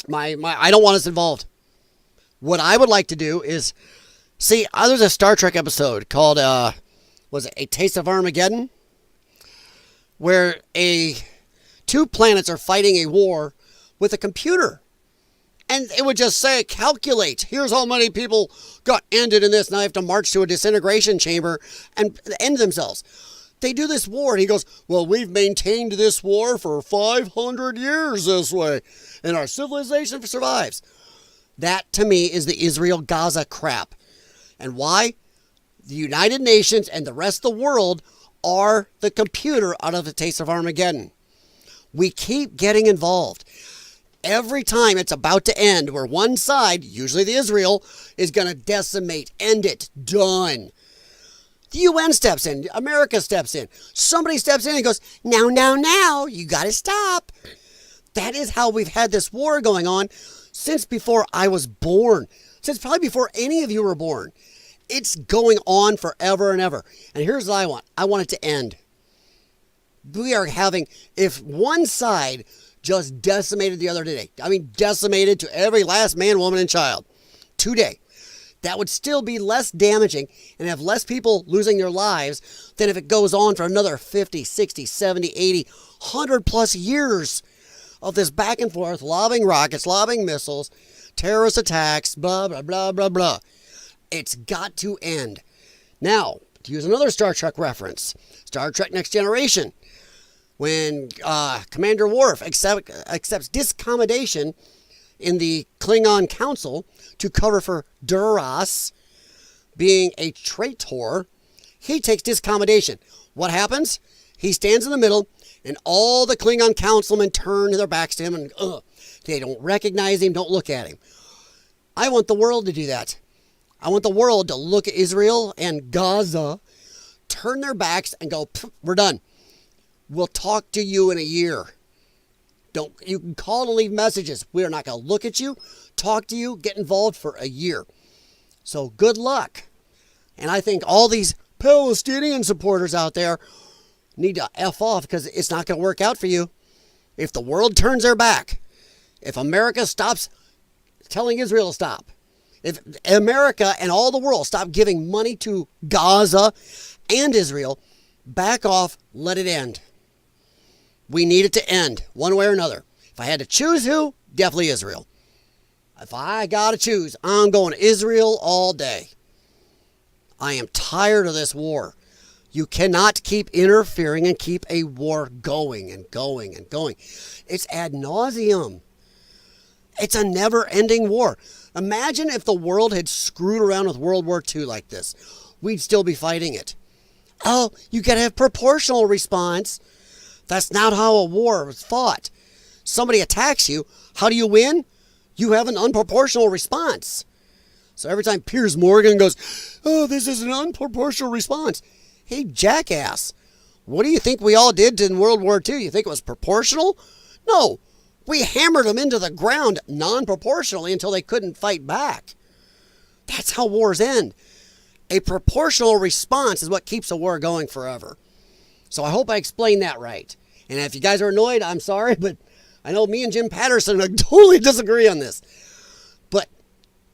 Speaker 1: don't want us involved. What I would like to do is, see, there's a Star Trek episode called, was it A Taste of Armageddon? Where two planets are fighting a war with a computer. And it would just say, calculate. Here's how many people got ended in this. Now they have to march to a disintegration chamber and end themselves. They do this war, and he goes, well, we've maintained this war for 500 years this way, and our civilization survives. That, to me, is the Israel-Gaza crap. And why? The United Nations and the rest of the world are the computer out of the Taste of Armageddon. We keep getting involved. Every time it's about to end, where one side, usually the Israel, is going to decimate, end it, done. The UN steps in. America steps in. Somebody steps in and goes, now, you got to stop. That is how we've had this war going on since before I was born. Since probably before any of you were born. It's going on forever and ever. And here's what I want. I want it to end. We are having, if one side just decimated the other today, I mean decimated to every last man, woman, and child today, that would still be less damaging and have less people losing their lives than if it goes on for another 50, 60, 70, 80, 100 plus years of this back and forth, lobbing rockets, lobbing missiles, terrorist attacks, blah, blah, blah, blah, blah. It's got to end. Now, to use another Star Trek reference, Star Trek Next Generation, when Commander Worf accepts discommodation in the Klingon Council to cover for Duras being a traitor, he takes discommodation. What happens? He stands in the middle, and all the Klingon councilmen turn their backs to him, and they don't recognize him, don't look at him. I want the world to do that. I want the world to look at Israel and Gaza, turn their backs, and go, we're done. We'll talk to you in a year. You can call and leave messages. We are not going to look at you, talk to you, get involved for a year. So good luck. And I think all these Palestinian supporters out there need to F off because it's not going to work out for you. If the world turns their back, if America stops telling Israel to stop, if America and all the world stop giving money to Gaza and Israel, back off, let it end. We need it to end, one way or another. If I had to choose who, definitely Israel. If I got to choose, I'm going to Israel all day. I am tired of this war. You cannot keep interfering and keep a war going and going and going. It's ad nauseum. It's a never-ending war. Imagine if the world had screwed around with World War II like this. We'd still be fighting it. Oh, you got to have proportional response. That's not how a war was fought. Somebody attacks you. How do you win? You have an unproportional response. So every time Piers Morgan goes, oh, this is an unproportional response. Hey, jackass, what do you think we all did in World War II? You think it was proportional? No. We hammered them into the ground non-proportionally until they couldn't fight back. That's how wars end. A proportional response is what keeps a war going forever. So I hope I explained that right. And if you guys are annoyed, I'm sorry, but I know me and Jim Patterson would totally disagree on this. But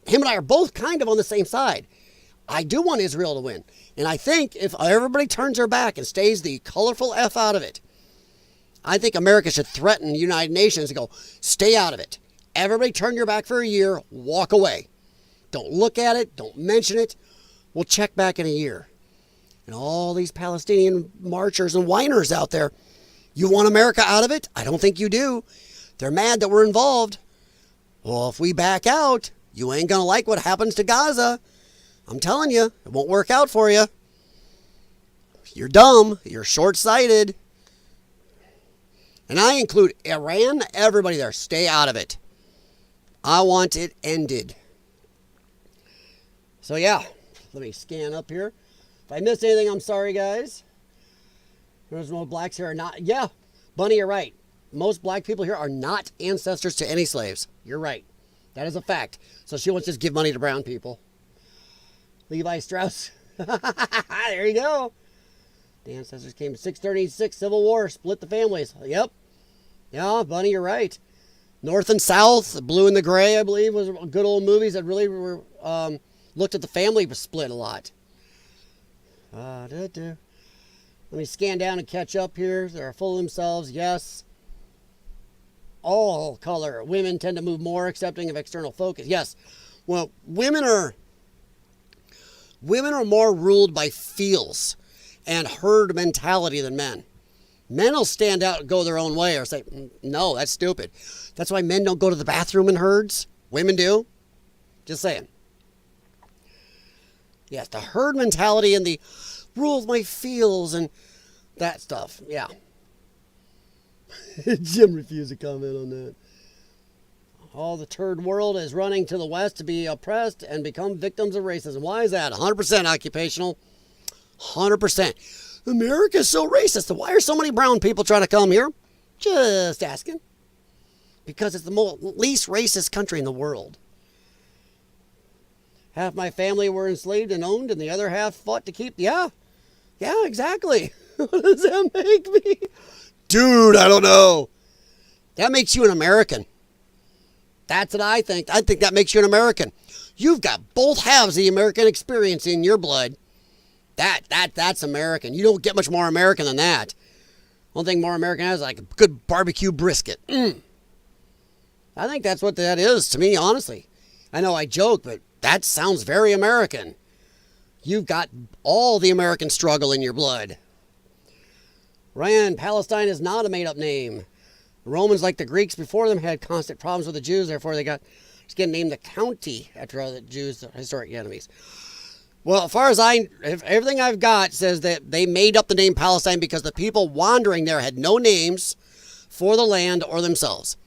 Speaker 1: him and I are both kind of on the same side. I do want Israel to win. And I think if everybody turns their back and stays the colorful F out of it, I think America should threaten the United Nations and go, stay out of it. Everybody turn your back for a year, walk away. Don't look at it, don't mention it. We'll check back in a year. And all these Palestinian marchers and whiners out there, you want America out of it? I don't think you do. They're mad that we're involved. Well, if we back out, you ain't going to like what happens to Gaza. I'm telling you, it won't work out for you. You're dumb. You're short-sighted. And I include Iran, everybody there. Stay out of it. I want it ended. So, yeah. Let me scan up here. If I missed anything, I'm sorry, guys. There's no blacks here are not. Yeah, Bunny, you're right. Most black people here are not ancestors to any slaves. You're right. That is a fact. So she wants to just give money to brown people. Levi Strauss. There you go. The ancestors came in 636, Civil War, split the families. Yep. Yeah, Bunny, you're right. North and South, the Blue and the Gray, I believe, was good old movies that really were, looked at the family split a lot. Let me scan down and catch up here. They're full of themselves, yes. All color. Women tend to move more accepting of external focus. Yes. Well, women are more ruled by feels and herd mentality than men. Men will stand out and go their own way or say, no, that's stupid. That's why men don't go to the bathroom in herds. Women do. Just saying. Yes, the herd mentality and the rules my feels and that stuff. Yeah. Jim refused to comment on that. All the turd world is running to the West to be oppressed and become victims of racism. Why is that? 100% occupational. 100%. America's so racist. Why are so many brown people trying to come here? Just asking. Because it's the least racist country in the world. Half my family were enslaved and owned, and the other half fought to keep. Yeah, exactly. What does that make me? Dude, I don't know. That makes you an American. That's what I think. I think that makes you an American. You've got both halves of the American experience in your blood. That's American. You don't get much more American than that. One thing more American has is like a good barbecue brisket. I think that's what that is to me, honestly. I know I joke, but that sounds very American. You've got all the American struggle in your blood. Ryan, Palestine is not a made-up name. The Romans, like the Greeks before them, had constant problems with the Jews. Therefore, they got just getting named the county after the Jews' historic enemies. Well, as far as everything I've got says that they made up the name Palestine because the people wandering there had no names for the land or themselves.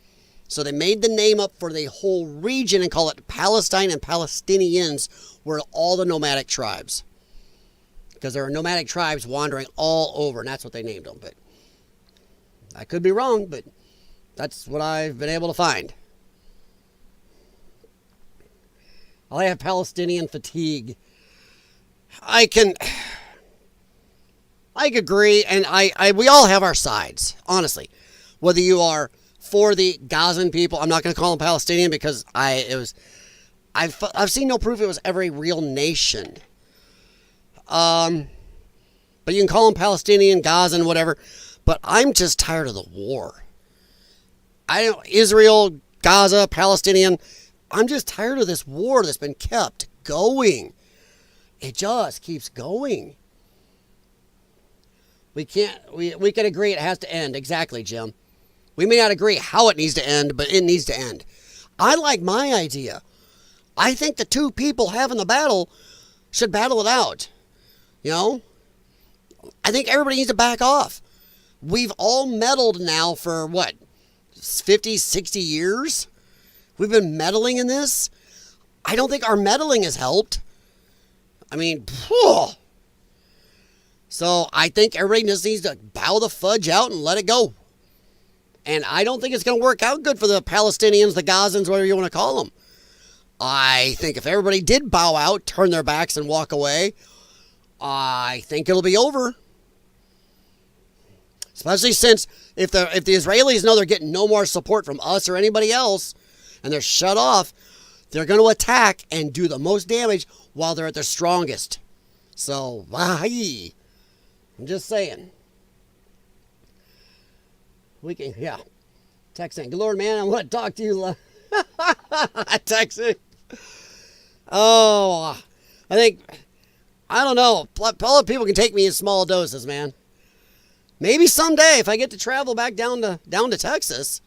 Speaker 1: So they made the name up for the whole region and call it Palestine, and Palestinians were all the nomadic tribes. Because there are nomadic tribes wandering all over, and that's what they named them. But I could be wrong, but that's what I've been able to find. I have Palestinian fatigue. I agree, and we all have our sides, honestly. Whether you are for the Gazan people, I'm not going to call them Palestinian because I've seen no proof it was ever a real nation. But you can call them Palestinian, Gazan, whatever. But I'm just tired of the war. Israel, Gaza, Palestinian. I'm just tired of this war that's been kept going. It just keeps going. We can agree it has to end. Exactly, Jim. We may not agree how it needs to end, but it needs to end. I like my idea. I think the two people having the battle should battle it out. You know? I think everybody needs to back off. We've all meddled now for, 50, 60 years? We've been meddling in this? I don't think our meddling has helped. I mean, so I think everybody just needs to bow the fudge out and let it go. And I don't think it's going to work out good for the Palestinians, the Gazans, whatever you want to call them. I think if everybody did bow out, turn their backs and walk away, I think it'll be over. Especially since if the Israelis know they're getting no more support from us or anybody else, and they're shut off, they're going to attack and do the most damage while they're at their strongest. So, I'm just saying. We can, yeah. Texting. Good Lord, man, I want to talk to you. Texting. Oh, I don't know. All people can take me in small doses, man. Maybe someday if I get to travel back down to Texas.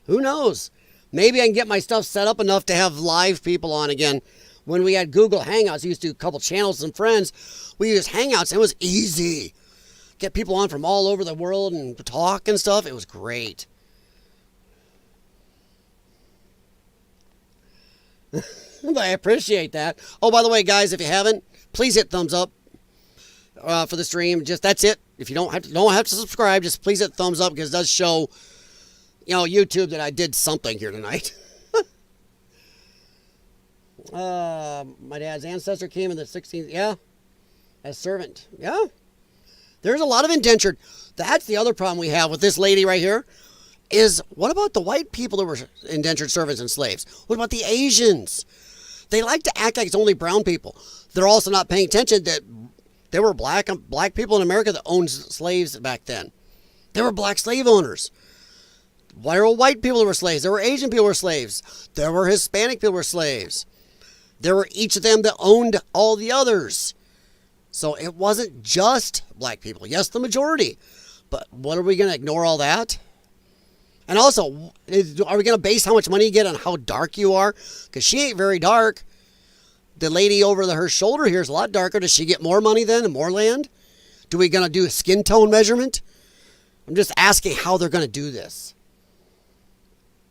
Speaker 1: Who knows? Maybe I can get my stuff set up enough to have live people on again. When we had Google Hangouts, we used to do a couple channels and friends. We used Hangouts. And it was easy. Get people on from all over the world and talk and stuff. It was great. I appreciate that. Oh, by the way, guys, if you haven't, please hit thumbs up for the stream. Just that's it. If you don't have to subscribe, just please hit thumbs up because it does show, YouTube that I did something here tonight. My dad's ancestor came in the 16th. Yeah, as servant. Yeah, there's a lot of indentured. That's the other problem we have with this lady right here. Is what about the white people that were indentured servants and slaves? What about the Asians? They like to act like it's only brown people. They're also not paying attention that there were black people in America that owned slaves back then. There were black slave owners. There were white people that were slaves. There were Asian people that were slaves. There were Hispanic people that were slaves. There were each of them that owned all the others. So it wasn't just black people. Yes, the majority. But what are we going to ignore all that? And also, are we going to base how much money you get on how dark you are? Because she ain't very dark. The lady over her shoulder here is a lot darker. Does she get more money then and more land? Do we going to do a skin tone measurement? I'm just asking how they're going to do this.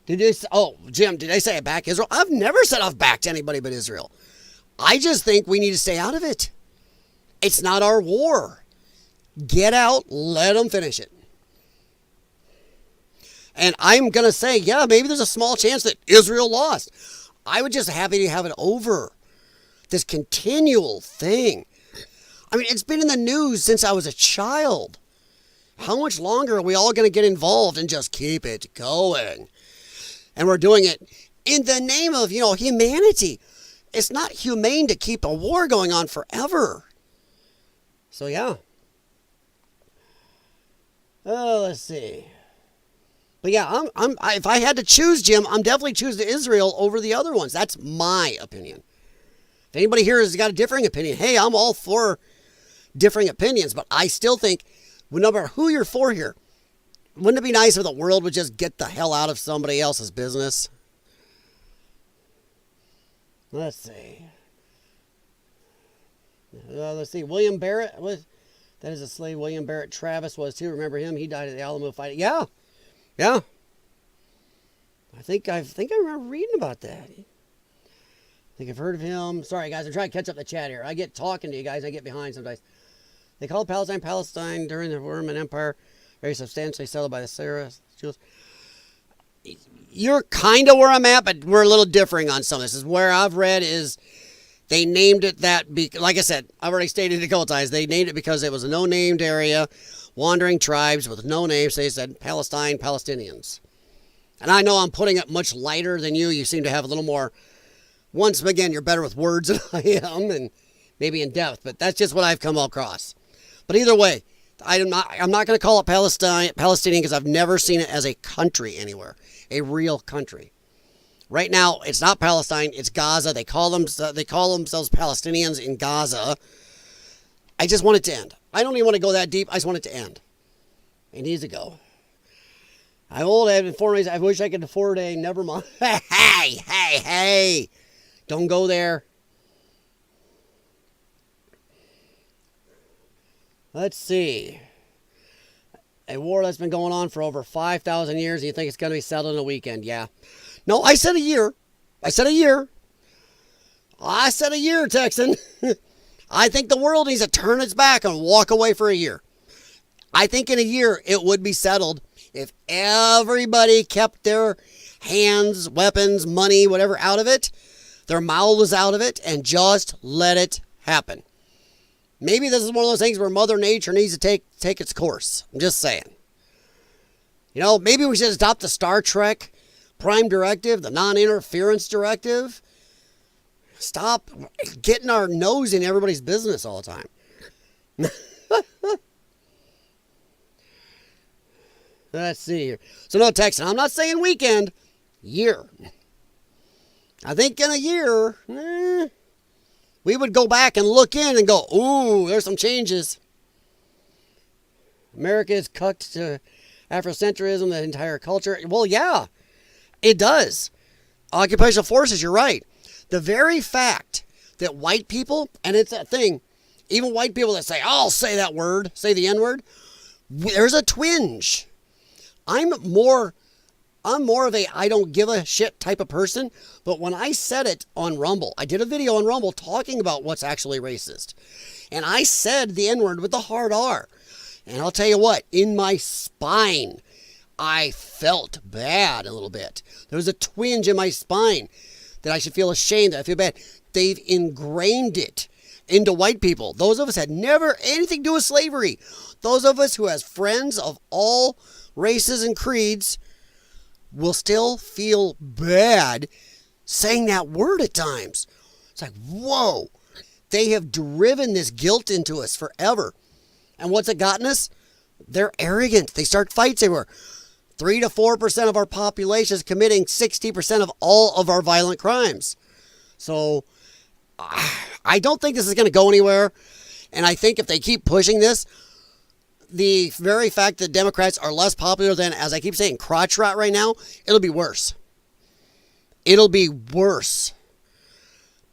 Speaker 1: Jim, did I say I back Israel? I've never said I've backed anybody but Israel. I just think we need to stay out of it. It's not our war. Get out, let them finish it. And I'm going to say, yeah, maybe there's a small chance that Israel lost. I would just happy to have it over. This continual thing. I mean, it's been in the news since I was a child. How much longer are we all going to get involved and just keep it going? And we're doing it in the name of, humanity. It's not humane to keep a war going on forever. So, yeah. Let's see. But yeah, if I had to choose, Jim, I'm definitely choosing Israel over the other ones. That's my opinion. If anybody here has got a differing opinion, hey, I'm all for differing opinions. But I still think, no matter who you're for here, wouldn't it be nice if the world would just get the hell out of somebody else's business? Let's see. William Barrett that is a slave. William Barrett Travis was too. Remember him? He died at the Alamo fight. Yeah. I think I remember reading about that. I think I've heard of him. Sorry, guys. I'm trying to catch up the chat here. I get talking to you guys. I get behind sometimes. They called Palestine during the Roman Empire. Very substantially settled by the Sarahs. You're kind of where I'm at, but we're a little differing on some of this. Is where I've read is they named it that. Like I said, I've already stated it a couple times. They named it because it was a no-named area, wandering tribes with no names. They said Palestine, Palestinians. And I know I'm putting it much lighter than you. You seem to have a little more. Once again, you're better with words than I am, and maybe in depth. But that's just what I've come across. But either way, I'm not going to call it Palestinian because I've never seen it as a country anywhere, a real country. Right now, it's not Palestine; it's Gaza. They call themselves Palestinians in Gaza. I just want it to end. I don't even want to go that deep. I just want it to end. It needs to go. I'm old. I have been 4 days. I wish I could afford a. Never mind. Hey! Don't go there. Let's see. A war that's been going on for over 5,000 years, and you think it's going to be settled in a weekend? Yeah. No, I said a year. I said a year, Texan. I think the world needs to turn its back and walk away for a year. I think in a year it would be settled if everybody kept their hands, weapons, money, whatever out of it, their mouths out of it, and just let it happen. Maybe this is one of those things where Mother Nature needs to take its course. I'm just saying. You know, maybe we should adopt the Star Trek Prime Directive, the non-interference directive. Stop getting our nose in everybody's business all the time. Let's see here. So no texting. I'm not saying weekend. Year. I think in a year, we would go back and look in and go, ooh, there's some changes. America is cucked to Afrocentrism, the entire culture. Well, yeah, it does. Occupational forces, you're right. The very fact that white people, and it's that thing, even white people that say, I'll say that word, say the N-word, there's a twinge. I'm more of a I don't give a shit type of person, but when I said it on Rumble, I did a video on Rumble talking about what's actually racist. And I said the N-word with the hard R. And I'll tell you what, in my spine, I felt bad a little bit. There was a twinge in my spine that I should feel ashamed, that I feel bad. They've ingrained it into white people. Those of us had never anything to do with slavery. Those of us who has friends of all races and creeds will still feel bad saying that word at times. It's like, whoa, they have driven this guilt into us forever. And what's it gotten us? They're arrogant. They start fights everywhere. 3 to 4% of our population is committing 60% of all of our violent crimes. So I don't think this is going to go anywhere. And I think if they keep pushing this, the very fact that Democrats are less popular than, as I keep saying, crotch rot right now, it'll be worse. It'll be worse.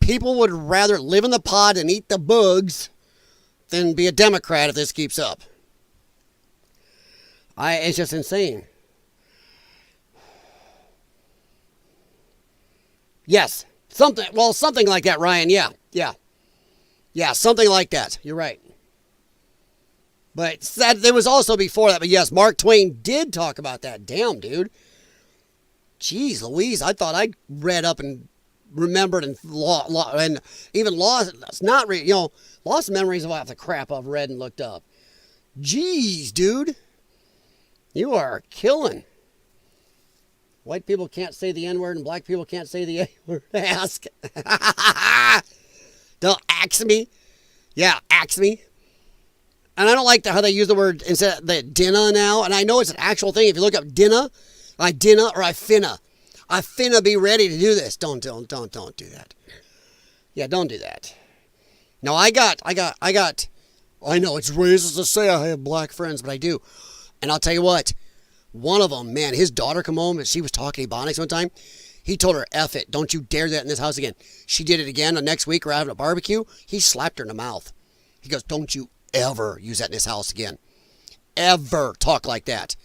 Speaker 1: People would rather live in the pod and eat the bugs than be a Democrat if this keeps up. It's just insane. Yes, something like that, Ryan. Yeah, something like that. You're right. But there was also before that. But yes, Mark Twain did talk about that. Damn, dude. Jeez Louise, I thought I read up and remembered and even lost memories of all the crap I've read and looked up. Jeez, dude. You are killing. White people can't say the N-word and black people can't say the A-word. Ask. Don't ax me. Yeah, ax me. And I don't like how they use the word instead of the dinna now. And I know it's an actual thing. If you look up dinna, I dinna or I finna. I finna be ready to do this. Don't do that. Yeah, don't do that. No, I know it's racist to say I have black friends, but I do. And I'll tell you what, one of them, man, his daughter come home and she was talking Ebonics one time. He told her, F it, don't you dare that in this house again. She did it again the next week. We're having a barbecue. He slapped her in the mouth. He goes, don't you ever use that in this house again. Ever talk like that.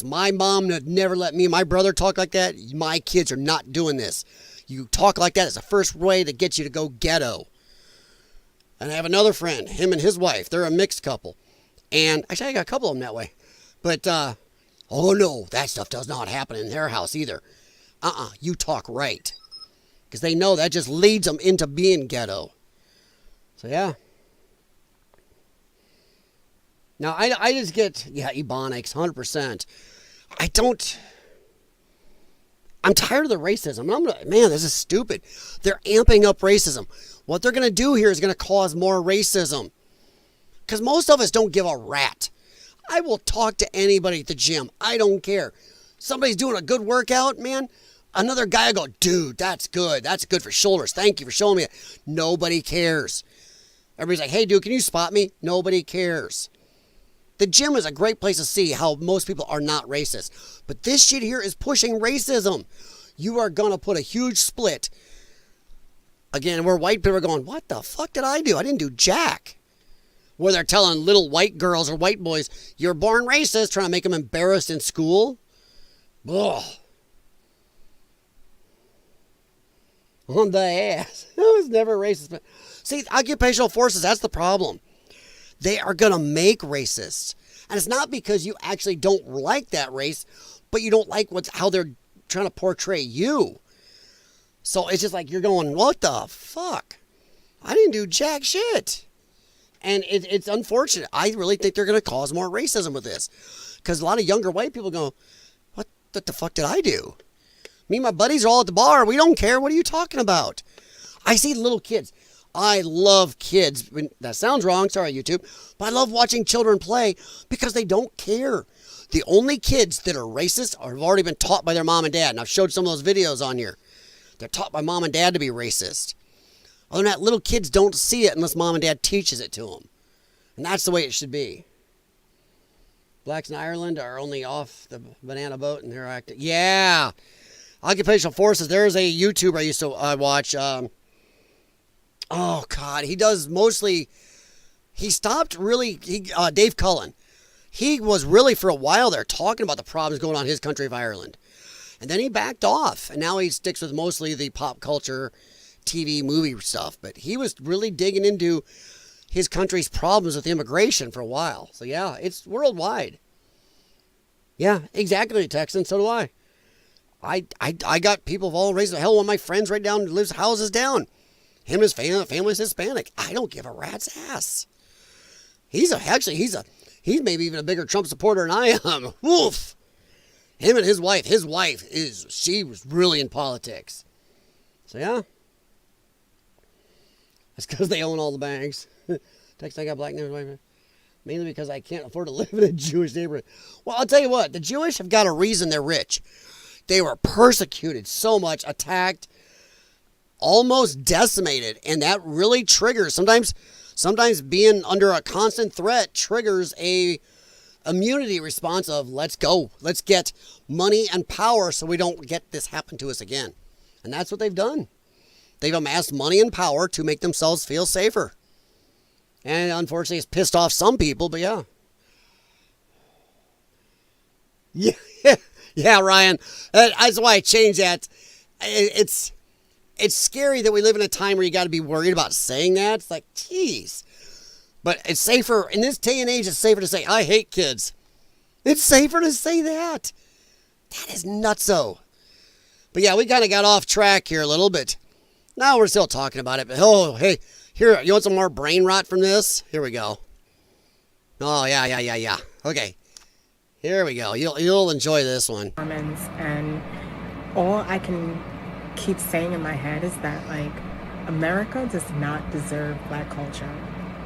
Speaker 1: My mom would never let me and my brother talk like that. My kids are not doing this. You talk like that is the first way to get you to go ghetto. And I have another friend, him and his wife. They're a mixed couple. And actually, I got a couple of them that way. But, oh no, that stuff does not happen in their house either. You talk right. Because they know that just leads them into being ghetto. So, yeah. Now, I just get, Ebonics, 100%. I'm tired of the racism. Man, this is stupid. They're amping up racism. What they're going to do here is going to cause more racism. Because most of us don't give a rat. I will talk to anybody at the gym. I don't care. Somebody's doing a good workout, man. Another guy will go, dude, that's good. That's good for shoulders. Thank you for showing me it. Nobody cares. Everybody's like, hey, dude, can you spot me? Nobody cares. The gym is a great place to see how most people are not racist. But this shit here is pushing racism. You are going to put a huge split. Again, where white people are going, what the fuck did I do? I didn't do jack. Where they're telling little white girls or white boys, you're born racist, trying to make them embarrassed in school. Ugh. On the ass. I was never racist. But see, occupational forces, that's the problem. They are going to make racists And it's not because you actually don't like that race, but you don't like how they're trying to portray you. So it's just like you're going, what the fuck? I didn't do jack shit. And it's unfortunate. I really think they're going to cause more racism with this. Because a lot of younger white people go, what the fuck did I do? Me and my buddies are all at the bar. We don't care. What are you talking about? I see little kids. I love kids. That sounds wrong. Sorry, YouTube. But I love watching children play because they don't care. The only kids that are racist have already been taught by their mom and dad. And I've showed some of those videos on here. They're taught by mom and dad to be racist. Other than that, little kids don't see it unless mom and dad teaches it to them. And that's the way it should be. Blacks in Ireland are only off the banana boat and they're acting. Yeah. Occupational forces. There's a YouTuber I used to watch. Oh, God. He does mostly. He stopped really. Dave Cullen. He was really for a while there talking about the problems going on in his country of Ireland. And then he backed off. And now he sticks with mostly the pop culture, TV, movie stuff. But he was really digging into his country's problems with immigration for a while. So, yeah, it's worldwide. Yeah, exactly, Texan. So do I. I got people of all races. Hell, one of my friends right down lives houses down. Him and his family's Hispanic. I don't give a rat's ass. He's maybe even a bigger Trump supporter than I am. Woof. Him and his wife. She was really in politics. So, yeah. That's because they own all the banks. Text, I got black neighbors. Mainly because I can't afford to live in a Jewish neighborhood. Well, I'll tell you what. The Jewish have got a reason they're rich. They were persecuted so much, attacked, almost decimated. And that really triggers. Sometimes being under a constant threat triggers a immunity response of let's go. Let's get money and power so we don't get this happen to us again. And that's what they've done. They've amassed money and power to make themselves feel safer. And unfortunately, it's pissed off some people, but yeah. Yeah, Ryan. That's why I changed that. It's scary that we live in a time where you got to be worried about saying that. It's like, geez. But it's safer, in this day and age, it's safer to say, I hate kids. It's safer to say that. That is nutso. But yeah, we kind of got off track here a little bit. Now we're still talking about it. But oh, hey, here, you want some more brain rot from this? Here we go. Oh, yeah. Okay. Here we go. You'll enjoy this one.
Speaker 9: And all I can keep saying in my head is that, like, America does not deserve black culture.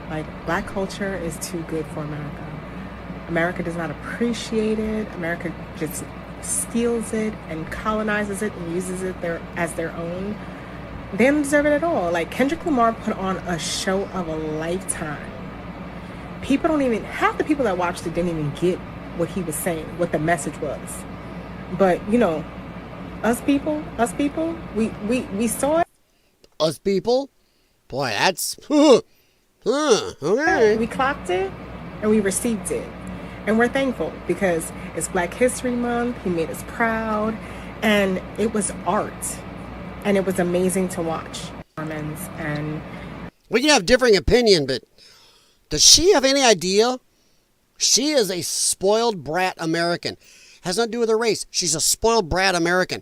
Speaker 9: Like, black culture is too good for America. America does not appreciate it. America just steals it and colonizes it and uses it as their own. They don't deserve it at all. Like, Kendrick Lamar put on a show of a lifetime. Half the people that watched it didn't even get what he was saying, what the message was. But, you know, us people, we saw it.
Speaker 1: Us people? Boy, that's, okay.
Speaker 9: We clocked it and we received it. And we're thankful because it's Black History Month. He made us proud. And it was art. And it was amazing to watch. And
Speaker 1: we can have differing opinion, but does she have any idea? She is a spoiled brat American. Has nothing to do with her race. She's a spoiled brat American.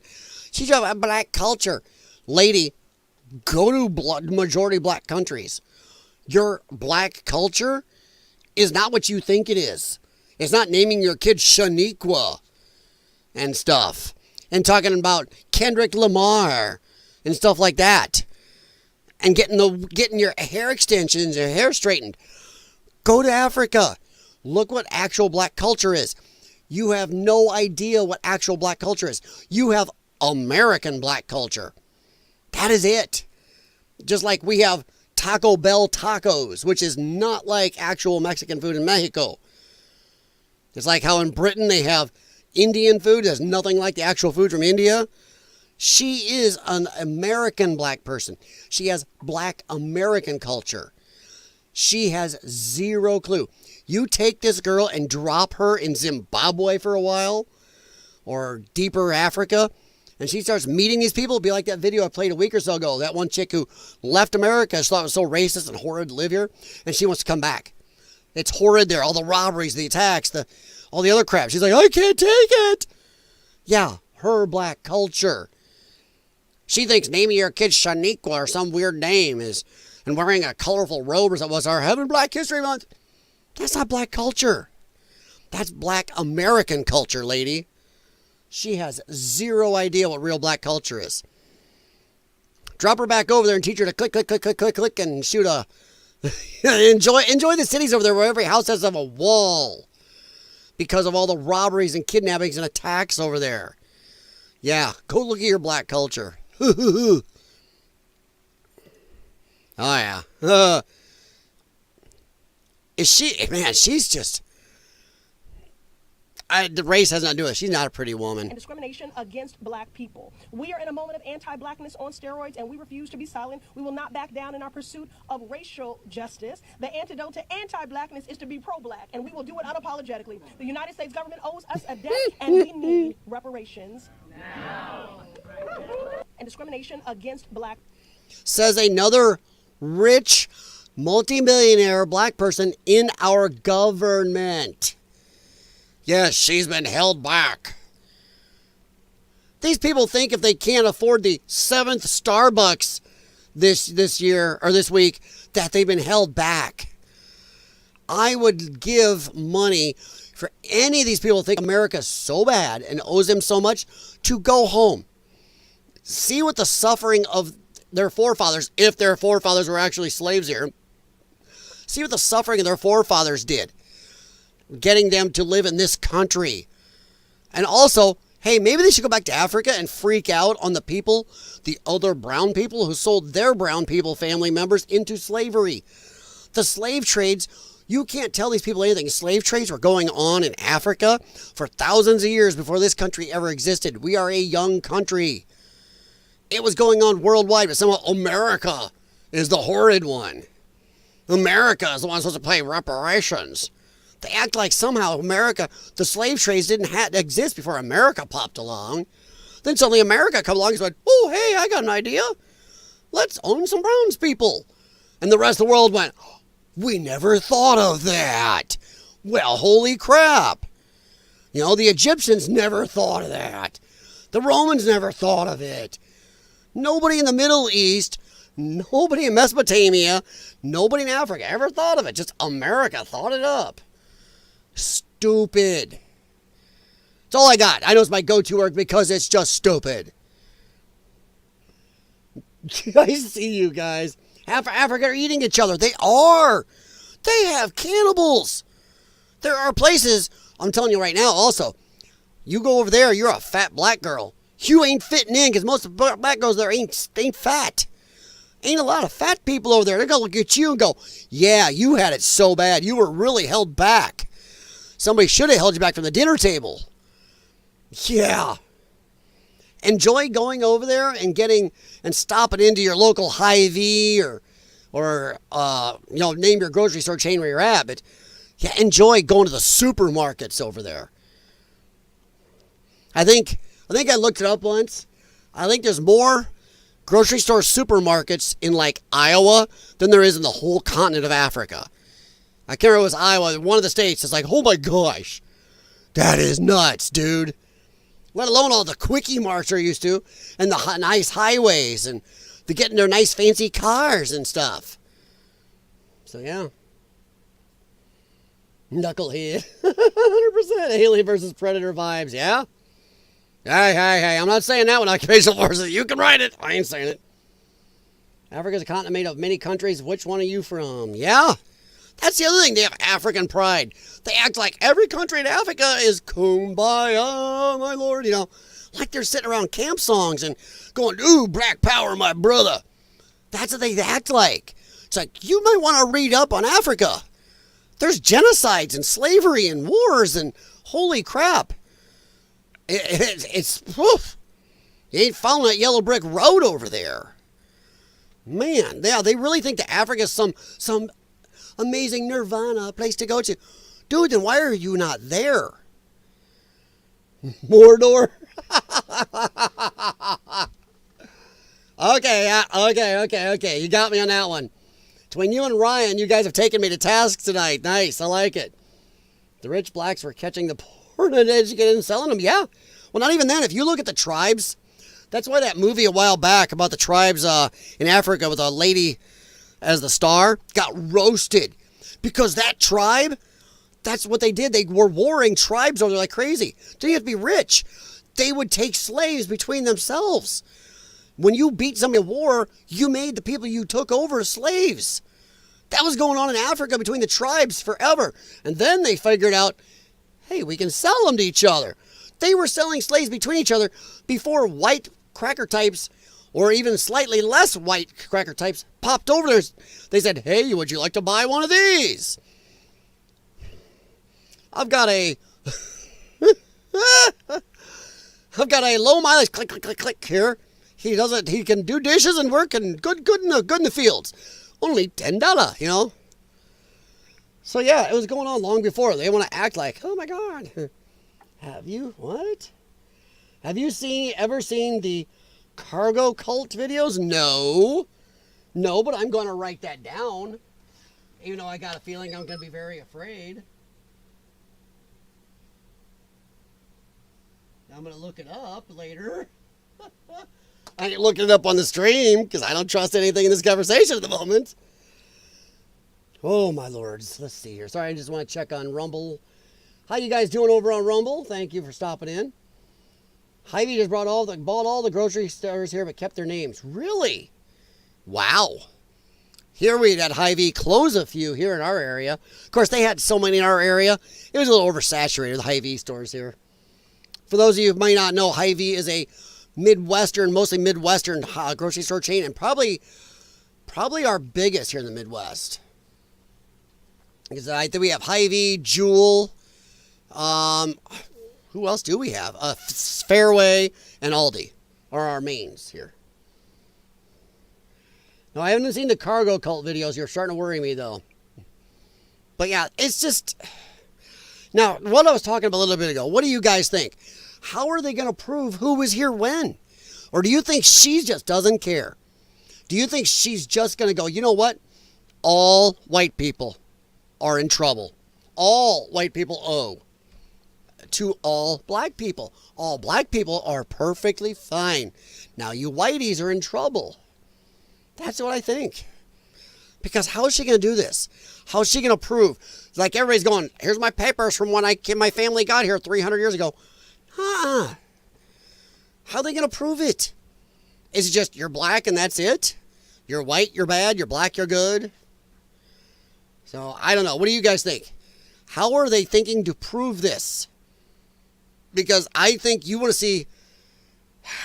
Speaker 1: She's a black culture. Lady, go to majority black countries. Your black culture is not what you think it is. It's not naming your kid Shaniqua and stuff. And talking about Kendrick Lamar and stuff like that. And getting your hair extensions, your hair straightened. Go to Africa. Look what actual black culture is. You have no idea what actual black culture is. You have American black culture. That is it. Just like we have Taco Bell tacos, which is not like actual Mexican food in Mexico. It's like how in Britain they have Indian food that's nothing like the actual food from India. She is an American black person. She has black American culture. She has zero clue. You take this girl and drop her in Zimbabwe for a while, or deeper Africa, and she starts meeting these people. It'll be like that video I played a week or so ago. That one chick who left America, she thought it was so racist and horrid to live here, and she wants to come back. It's horrid there. All the robberies, the attacks, all the other crap. She's like, I can't take it. Yeah, her black culture. She thinks naming your kid Shaniqua or some weird name and wearing a colorful robe or something was our having Black History Month. That's not black culture. That's black American culture, lady. She has zero idea what real black culture is. Drop her back over there and teach her to click, click, click, click, click, click, and shoot a... enjoy the cities over there where every house has a wall because of all the robberies and kidnappings and attacks over there. Yeah, go look at your black culture. Oh, yeah. She's just... the race has nothing to do with it. She's not a pretty woman.
Speaker 10: And discrimination against black people. We are in a moment of anti-blackness on steroids, and we refuse to be silent. We will not back down in our pursuit of racial justice. The antidote to anti-blackness is to be pro-black, and we will do it unapologetically. The United States government owes us a debt, and we need reparations now. And discrimination against black.
Speaker 1: Says another rich, multimillionaire black person in our government. Yes, she's been held back. These people think if they can't afford the 7th Starbucks this year or this week, that they've been held back. I would give money for any of these people who think America's so bad and owes them so much to go home. See what the suffering of their forefathers, if their forefathers were actually slaves here, see what the suffering of their forefathers did, getting them to live in this country. And also, hey, maybe they should go back to Africa and freak out on the people, the other brown people who sold their brown people family members into slavery. The slave trades, you can't tell these people anything. Slave trades were going on in Africa for thousands of years before this country ever existed. We are a young country. It was going on worldwide, but somehow America is the horrid one. America is the one supposed to pay reparations. They act like somehow America, the slave trades didn't exist before America popped along. Then suddenly America come along and said, oh, hey, I got an idea. Let's own some brown people. And the rest of the world went, we never thought of that. Well, holy crap. You know, the Egyptians never thought of that. The Romans never thought of it. Nobody in the Middle East, nobody in Mesopotamia, nobody in Africa ever thought of it. Just America thought it up. Stupid. That's all I got. I know it's my go-to work because it's just stupid. I see you guys. Half of Africa are eating each other. They are. They have cannibals. There are places, I'm telling you right now also, you go over there, you're a fat black girl. You ain't fitting in because most of the black girls there ain't fat. Ain't a lot of fat people over there. They're going to look at you and go, yeah, you had it so bad. You were really held back. Somebody should have held you back from the dinner table. Yeah. Enjoy going over there and getting and stopping into your local Hy-Vee or name your grocery store chain where you're at. But yeah, enjoy going to the supermarkets over there. I think I looked it up once. I think there's more grocery store supermarkets in like Iowa than there is in the whole continent of Africa. I can't remember if it was Iowa. One of the states is like, oh my gosh, that is nuts, dude. Let alone all the quickie marts they're used to and the nice highways and the getting their nice fancy cars and stuff. So yeah. Knucklehead. 100% Alien versus Predator vibes, yeah? Hey, I'm not saying that one, Occupational Forces. You can write it. I ain't saying it. Africa's a continent made of many countries. Which one are you from? Yeah. That's the other thing. They have African pride. They act like every country in Africa is kumbaya, my lord. You know, like they're sitting around camp songs and going, ooh, black power, my brother. That's what they act like. It's like, you might want to read up on Africa. There's genocides and slavery and wars and holy crap. It's woof. You ain't following that yellow brick road over there. Man, yeah, they really think that Africa is some amazing nirvana place to go to. Dude, then why are you not there? Mordor? Okay. You got me on that one. Between you and Ryan, you guys have taken me to task tonight. Nice. I like it. The rich blacks were catching the poor and uneducated and selling them. Yeah. Well, not even then. If you look at the tribes, that's why that movie a while back about the tribes in Africa with a lady as the star got roasted. Because that tribe, that's what they did. They were warring tribes over there like crazy. Didn't you have to be rich? They would take slaves between themselves. When you beat somebody in war, you made the people you took over slaves. That was going on in Africa between the tribes forever. And then they figured out, hey, we can sell them to each other. They were selling slaves between each other before white cracker types or even slightly less white cracker types popped over there. They said, hey, would you like to buy one of these? I've got a low mileage click, click, click, click here. He can do dishes and work and good in the fields. Only $10, you know. So yeah, it was going on long before. They want to act like, oh my God. Have you ever seen the cargo cult videos? No, but I'm going to write that down. Even though I got a feeling I'm going to be very afraid. I'm going to look it up later. I ain't looking it up on the stream because I don't trust anything in this conversation at the moment. Oh, my lords. Let's see here. Sorry, I just want to check on Rumble. How you guys doing over on Rumble? Thank you for stopping in. Hy-Vee just bought all the grocery stores here but kept their names. Really? Wow. Here we had Hy-Vee close a few here in our area. Of course, they had so many in our area. It was a little oversaturated, the Hy-Vee stores here. For those of you who might not know, Hy-Vee is a mostly Midwestern grocery store chain, and probably our biggest here in the Midwest. Because I think we have Hy-Vee, Jewel. Who else do we have? Fairway and Aldi are our mains here. Now, I haven't seen the cargo cult videos. You're starting to worry me, though. But yeah, it's just... Now, what I was talking about a little bit ago, what do you guys think? How are they going to prove who was here when? Or do you think she just doesn't care? Do you think she's just going to go, you know what? All white people are in trouble. All white people owe to all black people. All black people are perfectly fine. Now you whiteys are in trouble. That's what I think. Because how is she going to do this? How is she going to prove? Like everybody's going, here's my papers from when my family got here 300 years ago. How are they going to prove it? Is it just you're black and that's it? You're white, you're bad. You're black, you're good. So I don't know. What do you guys think? How are they thinking to prove this? Because I think you want to see,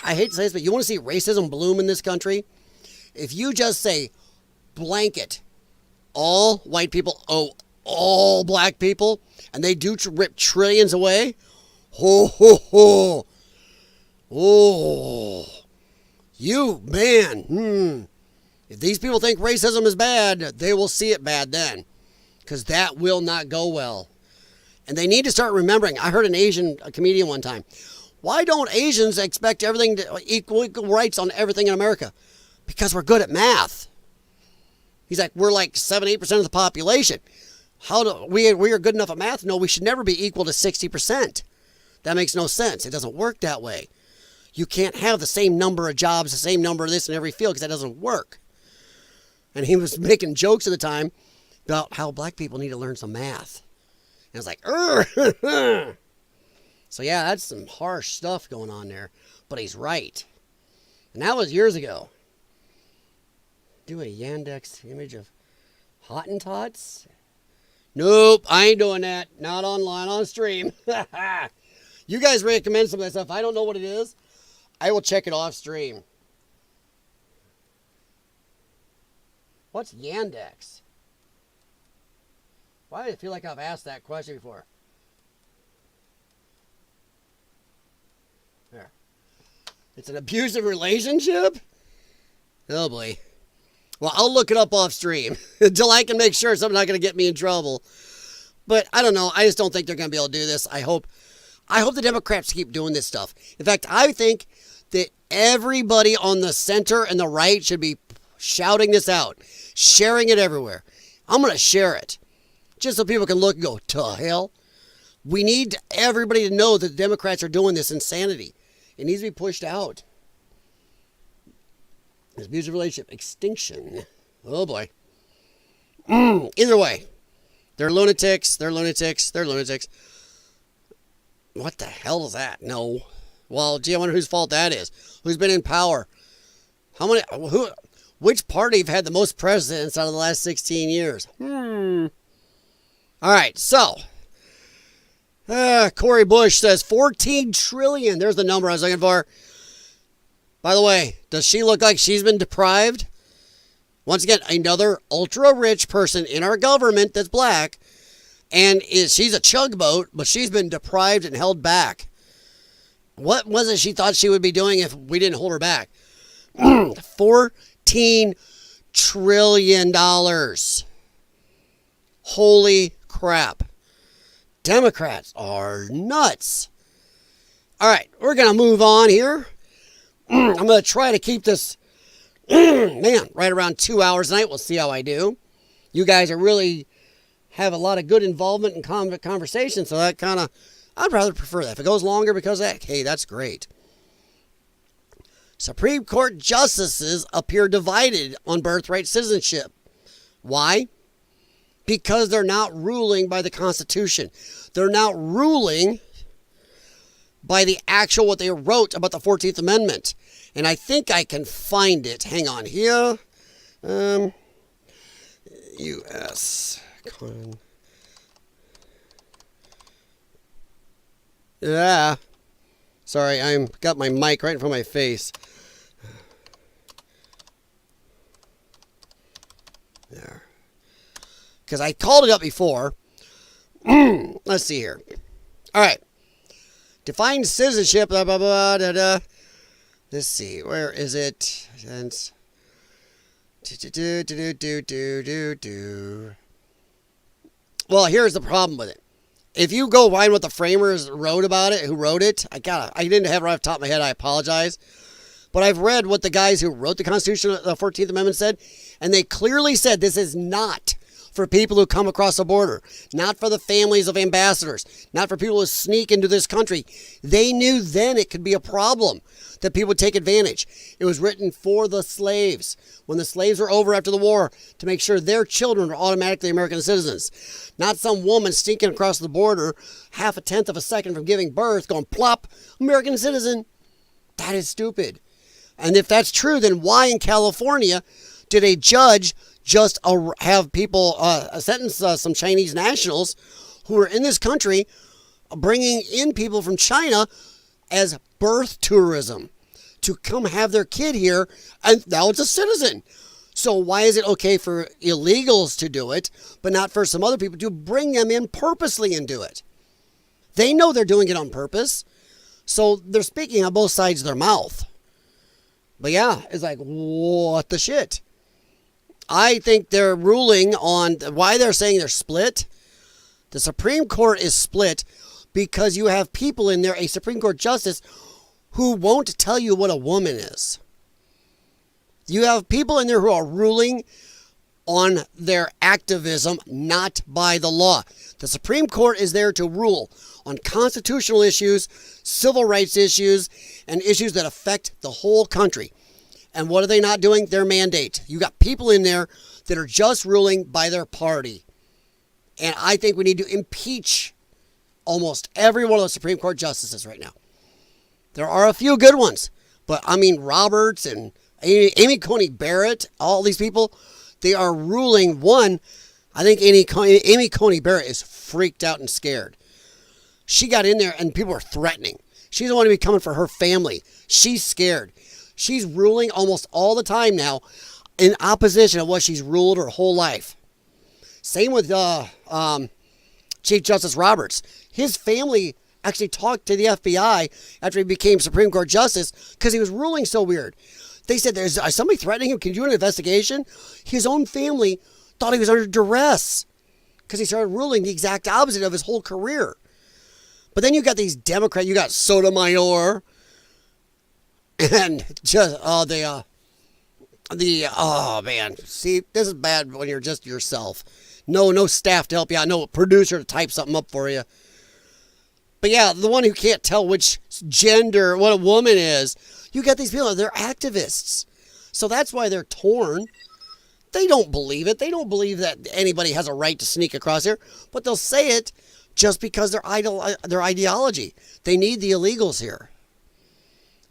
Speaker 1: I hate to say this, but you want to see racism bloom in this country. If you just say blanket, all white people owe all black people, and they do rip trillions away. Ho, ho, ho. Oh, you, man. If these people think racism is bad, they will see it bad then. Because that will not go well. And they need to start remembering. I heard an Asian comedian one time. Why don't Asians expect everything to equal rights on everything in America? Because we're good at math. He's like, we're like 7-8% of the population. We are good enough at math? No, we should never be equal to 60%. That makes no sense. It doesn't work that way. You can't have the same number of jobs, the same number of this in every field, because that doesn't work. And he was making jokes at the time about how black people need to learn some math. And I was like, Urgh. So yeah, that's some harsh stuff going on there. But he's right. And that was years ago. Do a Yandex image of Hottentots? Nope, I ain't doing that. Not online, on stream. You guys recommend some of that stuff. I don't know what it is. I will check it off stream. What's Yandex? Why do I feel like I've asked that question before? There. It's an abusive relationship? Oh boy. Well, I'll look it up off stream until I can make sure something's not going to get me in trouble. But I don't know. I just don't think they're going to be able to do this. I hope the Democrats keep doing this stuff. In fact, I think that everybody on the center and the right should shouting this out, sharing it everywhere. I'm going to share it just so people can look and go, to hell. We need everybody to know that the Democrats are doing this insanity. It needs to be pushed out. This abusive relationship extinction. Oh boy. Either way, they're lunatics. They're lunatics. They're lunatics. What the hell is that? No. Well, gee, I wonder whose fault that is. Who's been in power? How many? Which party have had the most presidents out of the last 16 years? All right, so Cory Bush says 14 trillion. There's the number I was looking for. By the way, does she look like she's been deprived? Once again, another ultra-rich person in our government that's black, and she's a chugboat, but she's been deprived and held back. What was it she thought she would be doing if we didn't hold her back? $14 trillion. Holy crap. Democrats are nuts. All right, we're going to move on here. I'm going to try to keep this, right around 2 hours tonight. We'll see how I do. You guys are really have a lot of good involvement in conversation, so that kind of, I'd rather prefer that. If it goes longer because of that, hey, that's great. Supreme Court justices appear divided on birthright citizenship. Why? Because they're not ruling by the Constitution. They're not ruling by the actual what they wrote about the 14th Amendment. And I think I can find it. Hang on here. U.S. Yeah. Sorry, I've got my mic right in front of my face. There. Because I called it up before. Let's see here. All right. Define citizenship. Blah, blah, blah, da, da. Let's see. Where is it? Well, here's the problem with it. If you go find what the framers wrote about it, who wrote it, I didn't have it right off the top of my head. I apologize. But I've read what the guys who wrote the Constitution, the 14th Amendment said, and they clearly said this is not for people who come across the border, not for the families of ambassadors, not for people who sneak into this country. They knew then it could be a problem, that people would take advantage. It was written for the slaves, when the slaves were over after the war, to make sure their children are automatically American citizens. Not some woman sneaking across the border, half a tenth of a second from giving birth, going plop, American citizen. That is stupid. And if that's true, then why in California did a judge just have people sentence some Chinese nationals who are in this country, bringing in people from China as birth tourism to come have their kid here, and now it's a citizen. So why is it okay for illegals to do it, but not for some other people to bring them in purposely and do it? They know they're doing it on purpose, so they're speaking on both sides of their mouth. But yeah, it's like, what the shit? I think they're ruling on why they're saying they're split. The Supreme Court is split because you have people in there, a Supreme Court justice, who won't tell you what a woman is. You have people in there who are ruling on their activism, not by the law. The Supreme Court is there to rule on constitutional issues, civil rights issues, and issues that affect the whole country. And what are they not doing? Their mandate. You got people in there that are just ruling by their party. And I think we need to impeach almost every one of the Supreme Court justices right now. There are a few good ones, but I mean Roberts and Amy Coney Barrett, all these people, they are ruling. One, I think Amy Coney Barrett is freaked out and scared. She got in there and people were threatening. She doesn't want to be coming for her family. She's scared. She's ruling almost all the time now in opposition of what she's ruled her whole life. Same with Chief Justice Roberts. His family actually talked to the FBI after he became Supreme Court Justice because he was ruling so weird. They said, there's somebody threatening him. Can you do an investigation? His own family thought he was under duress because he started ruling the exact opposite of his whole career. But then you got these Democrats. You got Sotomayor and just Oh man, see, this is bad when you're just yourself. No staff to help you out, no producer to type something up for you. But yeah, the one who can't tell which gender, what a woman is, you got these people, they're activists. So that's why they're torn. They don't believe it. They don't believe that anybody has a right to sneak across here, but they'll say it just because their ideology. They need the illegals here.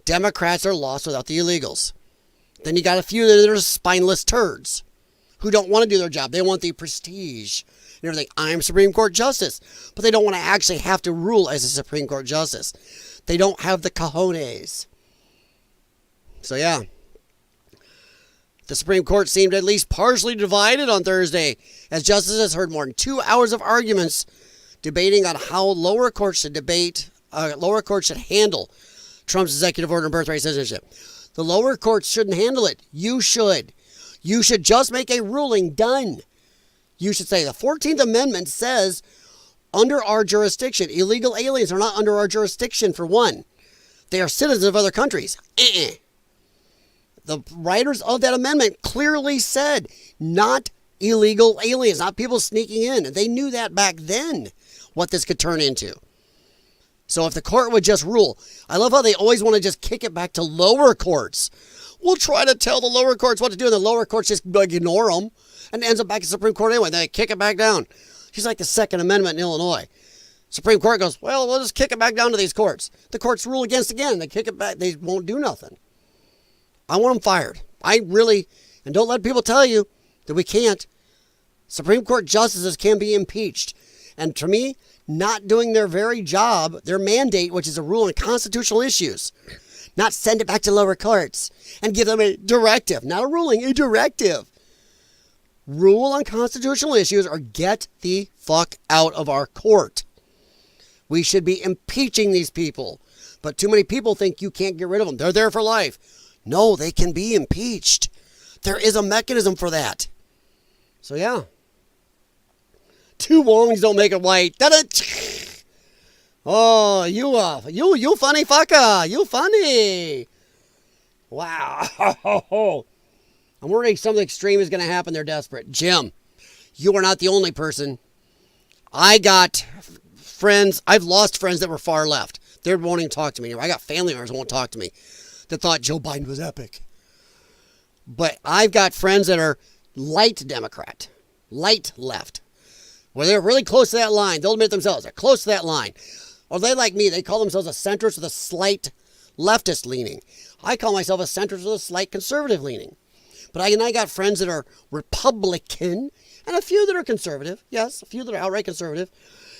Speaker 1: Democrats are lost without the illegals. Then you got a few that are spineless turds who don't want to do their job. They want the prestige and everything. I'm Supreme Court Justice, but they don't want to actually have to rule as a Supreme Court Justice. They don't have the cojones. So yeah. The Supreme Court seemed at least partially divided on Thursday as justices heard more than 2 hours of arguments debating on how lower courts should handle Trump's executive order on birthright citizenship. The lower courts shouldn't handle it. You should. You should just make a ruling. Done. You should say the 14th Amendment says under our jurisdiction, illegal aliens are not under our jurisdiction for one. They are citizens of other countries. The writers of that amendment clearly said not illegal aliens, not people sneaking in. And they knew that back then, what this could turn into. So if the court would just rule, I love how they always want to just kick it back to lower courts. We'll try to tell the lower courts what to do, and the lower courts just ignore them, and it ends up back at the Supreme Court anyway. They kick it back down. She's like the Second Amendment in Illinois. Supreme Court goes, well, we'll just kick it back down to these courts. The courts rule against again. They kick it back. They won't do nothing. I want them fired. I really, and don't let people tell you that we can't. Supreme Court justices can be impeached. And to me, not doing their very job, their mandate, which is a rule on constitutional issues, not send it back to lower courts and give them a directive, not a ruling, a directive. Rule on constitutional issues or get the fuck out of our court. We should be impeaching these people. But too many people think you can't get rid of them. They're there for life. No, they can be impeached. There is a mechanism for that. So yeah. Two wrongs don't make it right. Oh, you funny fucker. You funny. Wow. I'm worried something extreme is going to happen. They're desperate. Jim, you are not the only person. I got friends. I've lost friends that were far left. They won't even talk to me. I got family members who won't talk to me that thought Joe Biden was epic. But I've got friends that are light Democrat, light left. Well, they're really close to that line. They'll admit themselves. They're close to that line. Or they like me. They call themselves a centrist with a slight leftist leaning. I call myself a centrist with a slight conservative leaning. But I got friends that are Republican and a few that are conservative. Yes, a few that are outright conservative.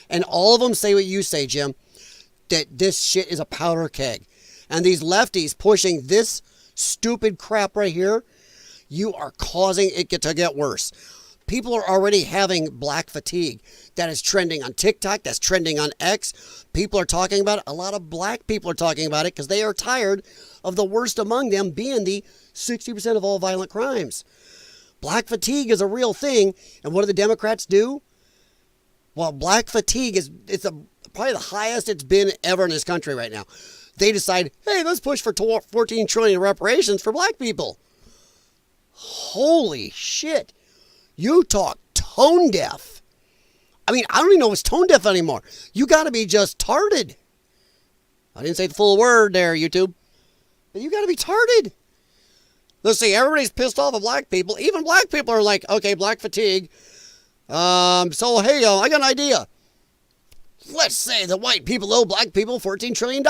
Speaker 1: And all of them say what you say, Jim, that this shit is a powder keg. And these lefties pushing this stupid crap right here, you are causing it to get worse. People are already having black fatigue. That is trending on TikTok. That's trending on X. People are talking about it. A lot of black people are talking about it because they are tired of the worst among them being the 60% of all violent crimes. Black fatigue is a real thing. And what do the Democrats do? Well, black fatigue it's probably the highest it's been ever in this country right now. They decide, hey, let's push for $14 trillion in reparations for black people. Holy shit. You talk tone deaf. I mean, I don't even know if it's tone deaf anymore. You got to be just tarded. I didn't say the full word there, YouTube. But you got to be tarded. Let's see, everybody's pissed off at black people. Even black people are like, okay, black fatigue. So, hey, I got an idea. Let's say the white people owe black people $14 trillion.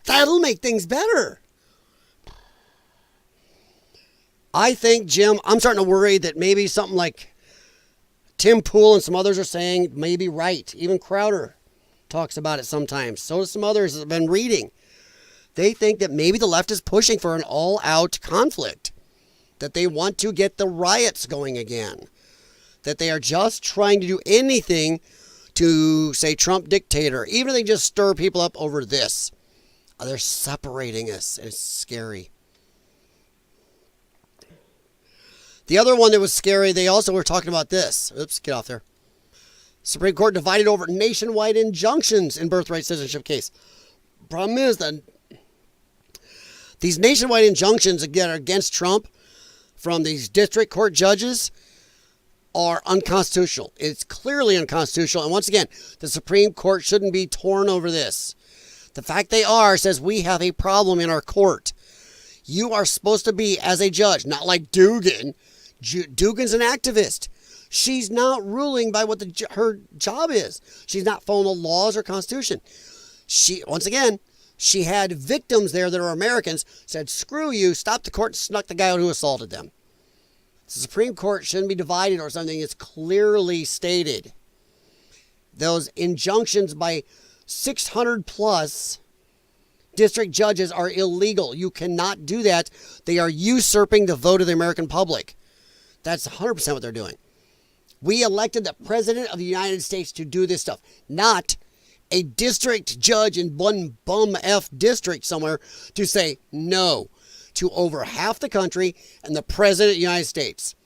Speaker 1: That'll make things better. I think, Jim, I'm starting to worry that maybe something like Tim Pool and some others are saying may be right. Even Crowder talks about it sometimes. So do some others that have been reading. They think that maybe the left is pushing for an all-out conflict. That they want to get the riots going again. That they are just trying to do anything to say Trump dictator. Even if they just stir people up over this. They're separating us. And it's scary. The other one that was scary, they also were talking about this. Oops, get off there. Supreme Court divided over nationwide injunctions in birthright citizenship case. Problem is that these nationwide injunctions again are against Trump. from these district court judges are unconstitutional. It's clearly unconstitutional. And once again, the Supreme Court shouldn't be torn over this. The fact they are says we have a problem in our court. You are supposed to be, as a judge, not like Dugan. Dugan's an activist. She's not ruling by what her job is. She's not following the laws or Constitution. Once again, she had victims there that are Americans, said, screw you, stopped the court, and snuck the guy out who assaulted them. The Supreme Court shouldn't be divided or something. It's clearly stated. Those injunctions by 600 plus district judges are illegal. You cannot do that. They are usurping the vote of the American public. That's 100% what they're doing. We elected the President of the United States to do this stuff, not a district judge in one bum F district somewhere to say no to over half the country and the President of the United States.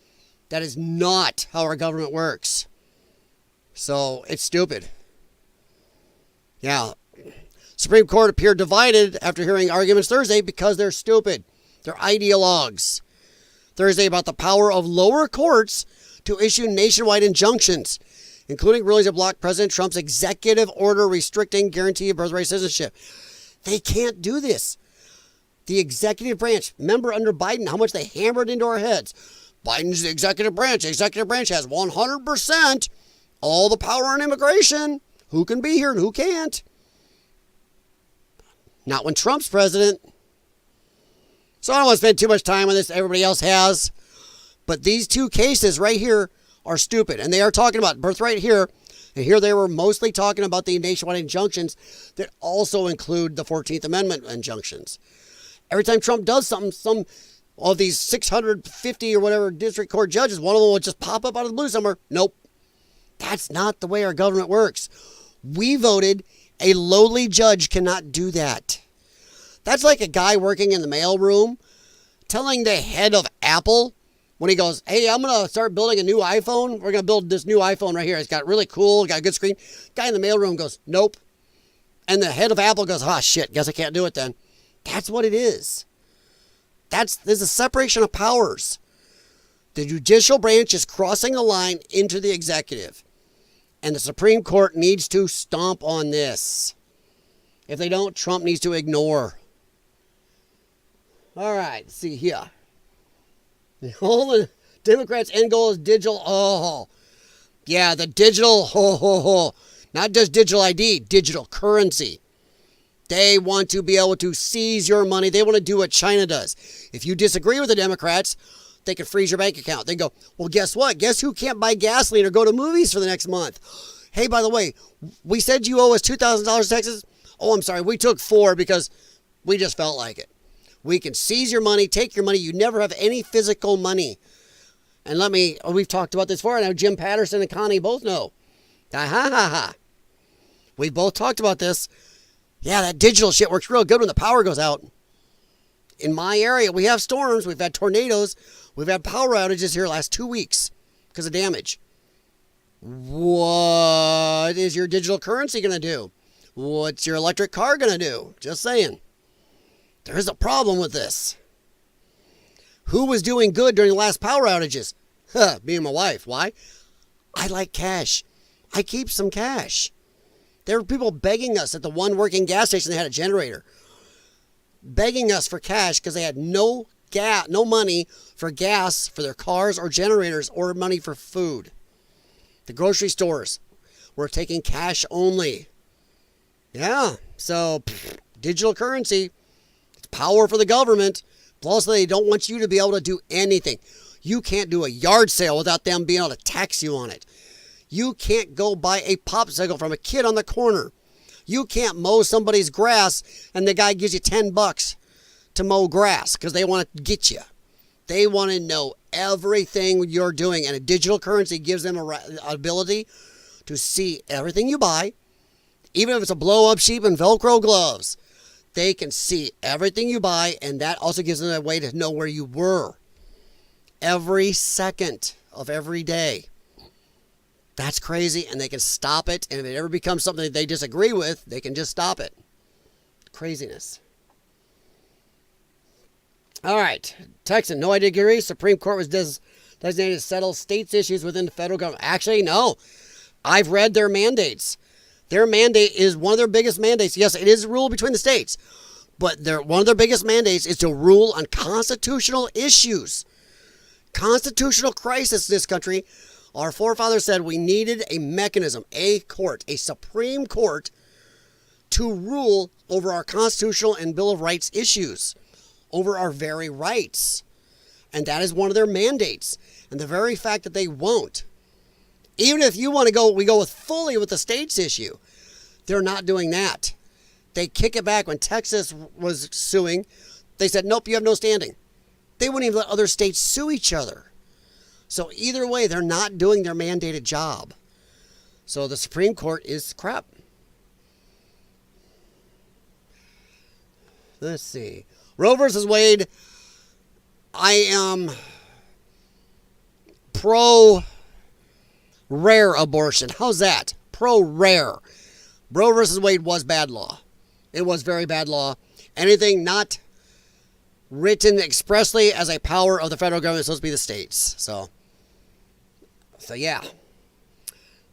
Speaker 1: That is not how our government works. So it's stupid. Yeah. Supreme Court appeared divided after hearing arguments Thursday because they're stupid. They're ideologues. Thursday about the power of lower courts to issue nationwide injunctions, including rulings that block President Trump's executive order restricting guarantee of birthright citizenship. They can't do this. The executive branch, remember under Biden, how much they hammered into our heads. Biden's the executive branch. The executive branch has 100% all the power on immigration. Who can be here and who can't? Not when Trump's president. So I don't want to spend too much time on this. Everybody else has. But these two cases right here are stupid. And they are talking about birthright here. And here they were mostly talking about the nationwide injunctions that also include the 14th Amendment injunctions. Every time Trump does something, some of these 650 or whatever district court judges, one of them will just pop up out of the blue somewhere. Nope. That's not the way our government works. We voted. A lowly judge cannot do that. That's like a guy working in the mailroom telling the head of Apple when he goes, hey, I'm going to start building a new iPhone. We're going to build this new iPhone right here. It's got really cool, got a good screen. Guy in the mailroom goes, nope. And the head of Apple goes, shit, guess I can't do it then. That's what it is. There's a separation of powers. The judicial branch is crossing the line into the executive. And the Supreme Court needs to stomp on this. If they don't, Trump needs to ignore. All right, let's see here. All the Democrats' end goal is digital. Oh, yeah, the digital, not just digital ID, digital currency. They want to be able to seize your money. They want to do what China does. If you disagree with the Democrats, they can freeze your bank account. They go, well, guess what? Guess who can't buy gasoline or go to movies for the next month? Hey, by the way, we said you owe us $2,000 taxes. Oh, I'm sorry. We took $4 because we just felt like it. We can seize your money, take your money. You never have any physical money. And we've talked about this before. Now Jim Patterson and Connie both know. We've both talked about this. Yeah, that digital shit works real good when the power goes out. In my area, we have storms. We've had tornadoes. We've had power outages here the last 2 weeks because of damage. What is your digital currency going to do? What's your electric car going to do? Just saying. There's a problem with this. Who was doing good during the last power outages? Me and my wife. Why? I like cash. I keep some cash. There were people begging us at the one working gas station that had a generator. Begging us for cash because they had no money for gas for their cars or generators or money for food. The grocery stores were taking cash only. Yeah, so digital currency, it's power for the government. Plus, they don't want you to be able to do anything. You can't do a yard sale without them being able to tax you on it. You can't go buy a popsicle from a kid on the corner. You can't mow somebody's grass and the guy gives you $10 to mow grass because they want to get you. They want to know everything you're doing, and a digital currency gives them an ability to see everything you buy. Even if it's a blow-up sheep and Velcro gloves, they can see everything you buy, and that also gives them a way to know where you were every second of every day. That's crazy, and they can stop it, and if it ever becomes something that they disagree with, they can just stop it. Craziness. All right. Texan, no, I disagree. Supreme Court was designated to settle states' issues within the federal government. Actually, no. I've read their mandates. Their mandate is one of their biggest mandates. Yes, it is a rule between the states. But one of their biggest mandates is to rule on constitutional issues. Constitutional crisis in this country. Our forefathers said we needed a mechanism, a court, a Supreme Court to rule over our constitutional and Bill of Rights issues, over our very rights. And that is one of their mandates. And the very fact that they won't, even if you want to go, we go fully with the states issue, they're not doing that. They kick it back. When Texas was suing, they said, nope, you have no standing. They wouldn't even let other states sue each other. So either way, they're not doing their mandated job. So the Supreme Court is crap. Let's see. Roe versus Wade. I am pro-rare abortion. How's that? Pro-rare. Roe versus Wade was bad law. It was very bad law. Anything not written expressly as a power of the federal government is supposed to be the states. So yeah.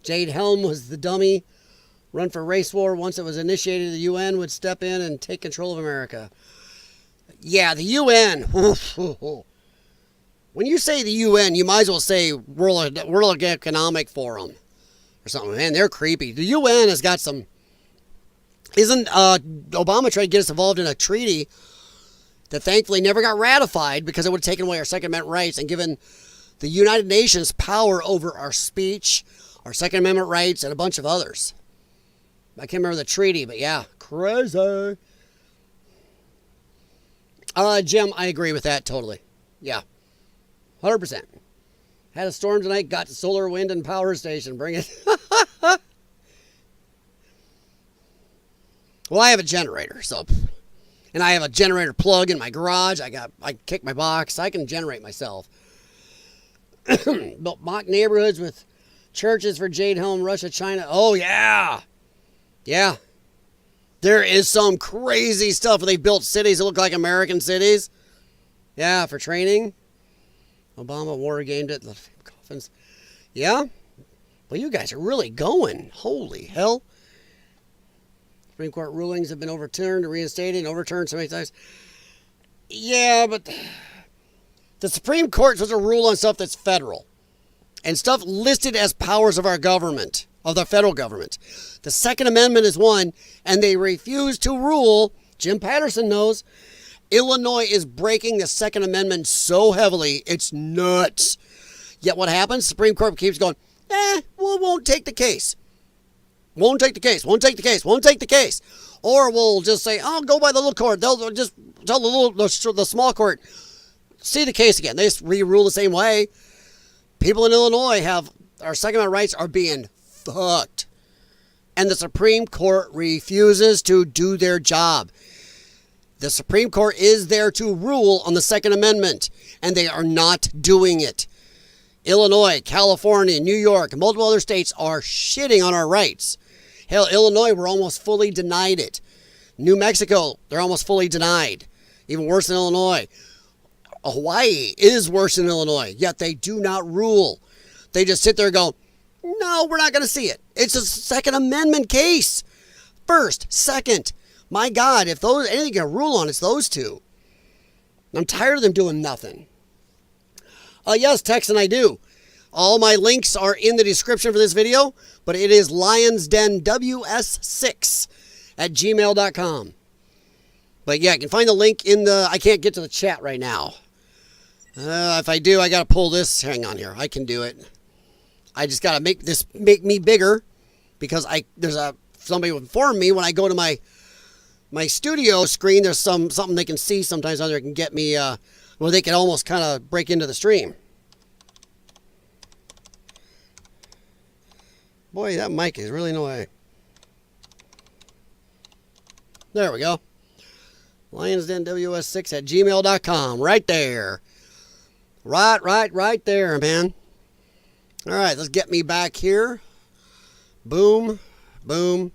Speaker 1: Jade Helm was the dummy. Run for race war. Once it was initiated, the UN would step in and take control of America. Yeah, the UN. When you say the UN, you might as well say World Economic Forum or something. Man, they're creepy. The UN has got some... Obama tried to get us involved in a treaty that thankfully never got ratified because it would have taken away our Second Amendment rights and given the United Nations power over our speech, our Second Amendment rights, and a bunch of others. I can't remember the treaty, but yeah, crazy. Jim, I agree with that totally. Yeah, 100%. Had a storm tonight, got to solar, wind, and power station. Bring it. Well, I have a generator, so... And I have a generator plug in my garage. I kick my box. I can generate myself. Built mock neighborhoods with churches for Jade Helm, Russia, China. Oh, yeah. Yeah. There is some crazy stuff where they built cities that look like American cities. Yeah, for training. Obama war gamed it. Coffins. Yeah. Well, you guys are really going. Holy hell. Supreme Court rulings have been overturned or reinstated and overturned so many times. Yeah, but the Supreme Court is supposed to rule on stuff that's federal and stuff listed as powers of our government, of the federal government. The Second Amendment is one, and they refuse to rule. Jim Patterson knows Illinois is breaking the Second Amendment so heavily, it's nuts. Yet what happens? Supreme Court keeps going, we won't take the case. Won't take the case. Won't take the case. Won't take the case. Or we'll just say, oh, go by the little court. They'll just tell the small court, see the case again. They just re-rule the same way. People in Illinois our Second Amendment rights are being fucked. And the Supreme Court refuses to do their job. The Supreme Court is there to rule on the Second Amendment, and they are not doing it. Illinois, California, New York, and multiple other states are shitting on our rights. Hell, Illinois, we're almost fully denied it. New Mexico, they're almost fully denied. Even worse than Illinois. Hawaii is worse than Illinois, yet they do not rule. They just sit there and go, no, we're not going to see it. It's a Second Amendment case. First, second. My God, if anything can rule on, it's those two. I'm tired of them doing nothing. Yes, Texan, I do. All my links are in the description for this video, but it is Lyons Den WS6 at gmail.com. But yeah, you can find the link I can't get to the chat right now. If I do, I got to pull this. Hang on here. I can do it. I just got to make me bigger because somebody informed me when I go to my studio screen, there's something they can see sometimes on there can get me, where they can almost kind of break into the stream. Boy, that mic is really annoying. There we go. Lyons Den WS6 at gmail.com. Right there. Right there, man. All right, let's get me back here. Boom, boom,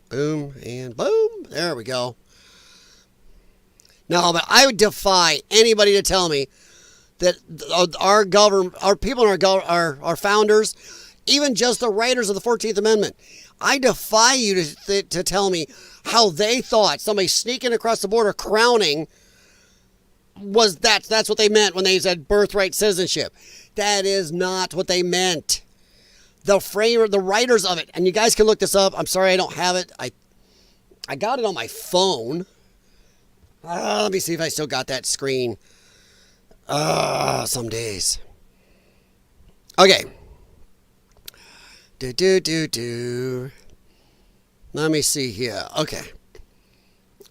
Speaker 1: boom, and boom. There we go. No, but I would defy anybody to tell me that our government, our people, our founders, even just the writers of the 14th Amendment, I defy you to tell me how they thought somebody sneaking across the border crowning was that's what they meant when they said birthright citizenship. That is not what they meant. The writers of it, and you guys can look this up. I'm sorry I don't have it. I got it on my phone. Let me see if I still got that screen. Some days. Okay. Let me see here. Okay.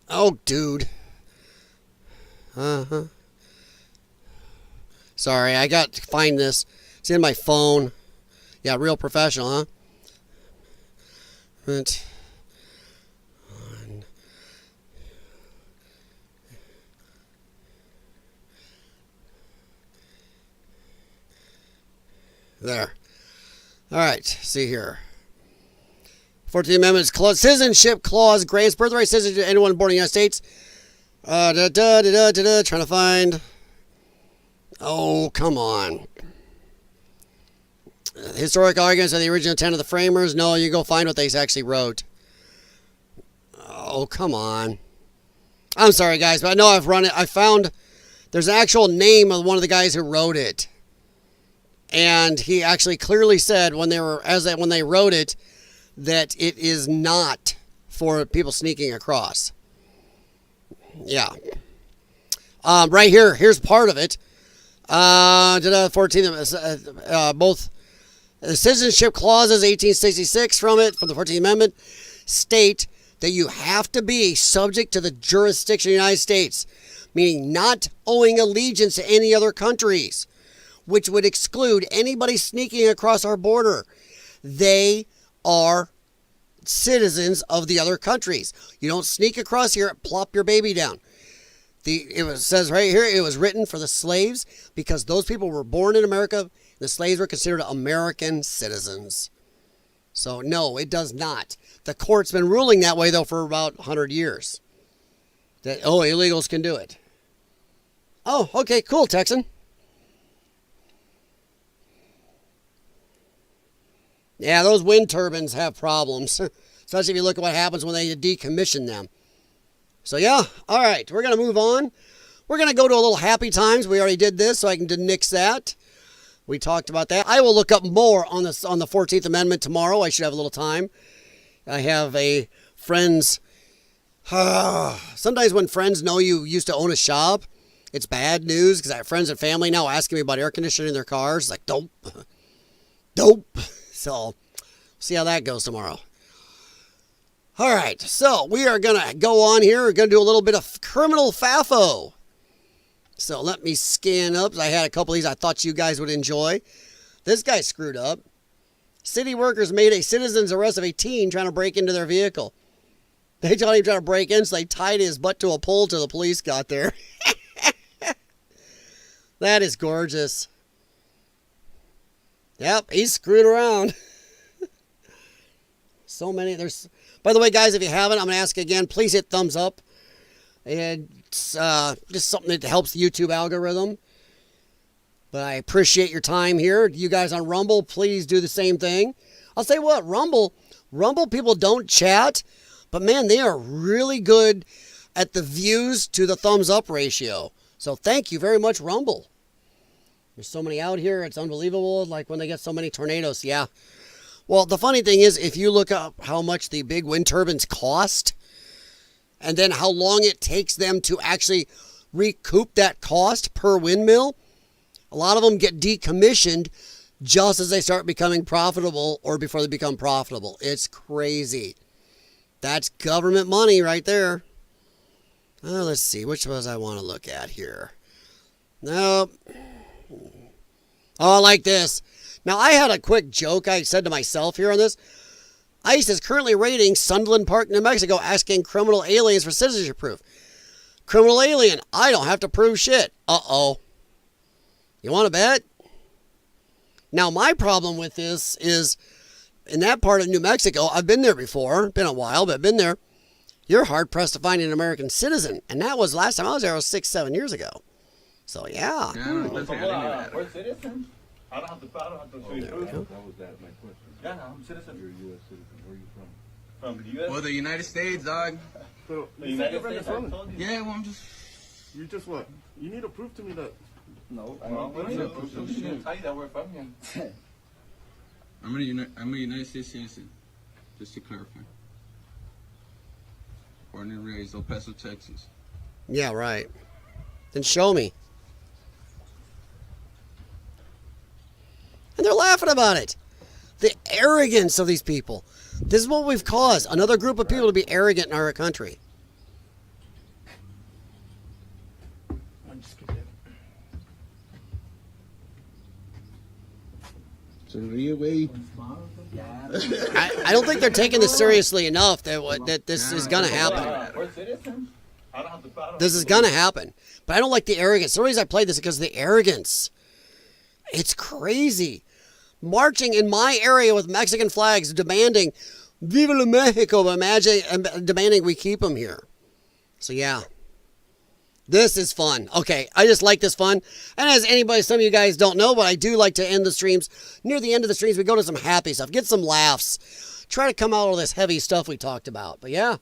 Speaker 1: Oh, dude. Sorry, I got to find this. It's in my phone. Yeah, real professional, huh? Right. There. All right, see here. 14th Amendment Citizenship Clause grants birthright citizenship to anyone born in the United States. Trying to find. Oh, come on. Historic arguments of the original intent of the framers. No, you go find what they actually wrote. Oh, come on. I'm sorry, guys, but I know I've run it. I found there's an actual name of one of the guys who wrote it. And he actually clearly said when they wrote it that it is not for people sneaking across. Yeah. Right here. Here's part of it. 14th, both the citizenship clauses, 1866 from the 14th Amendment, state that you have to be subject to the jurisdiction of the United States, meaning not owing allegiance to any other countries, which would exclude anybody sneaking across our border. They are citizens of the other countries. You don't sneak across here and plop your baby down. It says right here, it was written for the slaves because those people were born in America. The slaves were considered American citizens. So no, it does not. The court's been ruling that way though for about 100 years. That, illegals can do it. Oh, okay, cool, Texan. Yeah, those wind turbines have problems, especially if you look at what happens when they decommission them. So yeah, all right, we're going to move on. We're going to go to a little happy times. We already did this, so I can nix that. We talked about that. I will look up more on the 14th Amendment tomorrow. I should have a little time. I have a friend's... sometimes when friends know you used to own a shop, it's bad news because I have friends and family now asking me about air conditioning in their cars. Like, dope. So, see how that goes tomorrow. All right, so we are going to go on here. We're going to do a little bit of criminal FAFO. So let me scan up. I had a couple of these I thought you guys would enjoy. This guy screwed up. City workers made a citizen's arrest of a teen trying to break into their vehicle. They thought he was trying to break in, so they tied his butt to a pole till the police got there. That is gorgeous. Yep, he's screwed around. So many. By the way, guys, if you haven't, I'm going to ask again, please hit thumbs up. It's just something that helps the YouTube algorithm. But I appreciate your time here. You guys on Rumble, please do the same thing. I'll say what, Rumble people don't chat, but man, they are really good at the views to the thumbs up ratio. So thank you very much, Rumble. There's so many out here. It's unbelievable. Like when they get so many tornadoes. Yeah. Well, the funny thing is, if you look up how much the big wind turbines cost, and then how long it takes them to actually recoup that cost per windmill, a lot of them get decommissioned just as they start becoming profitable or before they become profitable. It's crazy. That's government money right there. Let's see. Which ones I want to look at here. Nope. Oh, I like this. Now, I had a quick joke I said to myself here on this. ICE is currently raiding Sunderland Park, New Mexico, asking criminal aliens for citizenship proof. Criminal alien, I don't have to prove shit. Uh-oh. You want to bet? Now, my problem with this is, in that part of New Mexico, I've been there before. Been a while, but I've been there. You're hard-pressed to find an American citizen. And that was last time I was there was 6-7 years ago. So, yeah.
Speaker 11: We're citizens. I don't have to show you proof. That was my question. Yeah, I'm a citizen. You're a U.S. citizen. Where are you from? From the U.S.?
Speaker 12: Well, the United States, dog.
Speaker 11: So,
Speaker 12: the United States, yeah, well, I'm just...
Speaker 11: You just what? You need to prove to me that...
Speaker 12: No, I don't need to prove to me. You didn't tell you that we're from here. I'm a United States citizen, just to clarify. Born and raised, El Paso, Texas.
Speaker 1: Yeah, right. Then show me. And they're laughing about it. The arrogance of these people. This is what we've caused. Another group of people to be arrogant in our country. I don't think they're taking this seriously enough that this is going to happen.
Speaker 11: We're citizens. I don't have to
Speaker 1: This is going to happen. But I don't like the arrogance. The reason I played this is because of the arrogance. It's crazy. Marching in my area with Mexican flags demanding Viva la Mexico, demanding we keep them here. So yeah. This is fun. Okay, I just like this fun. And as anybody, some of you guys don't know, but I do like to end the streams. Near the end of the streams, we go to some happy stuff. Get some laughs. Try to come out of this heavy stuff we talked about. But yeah.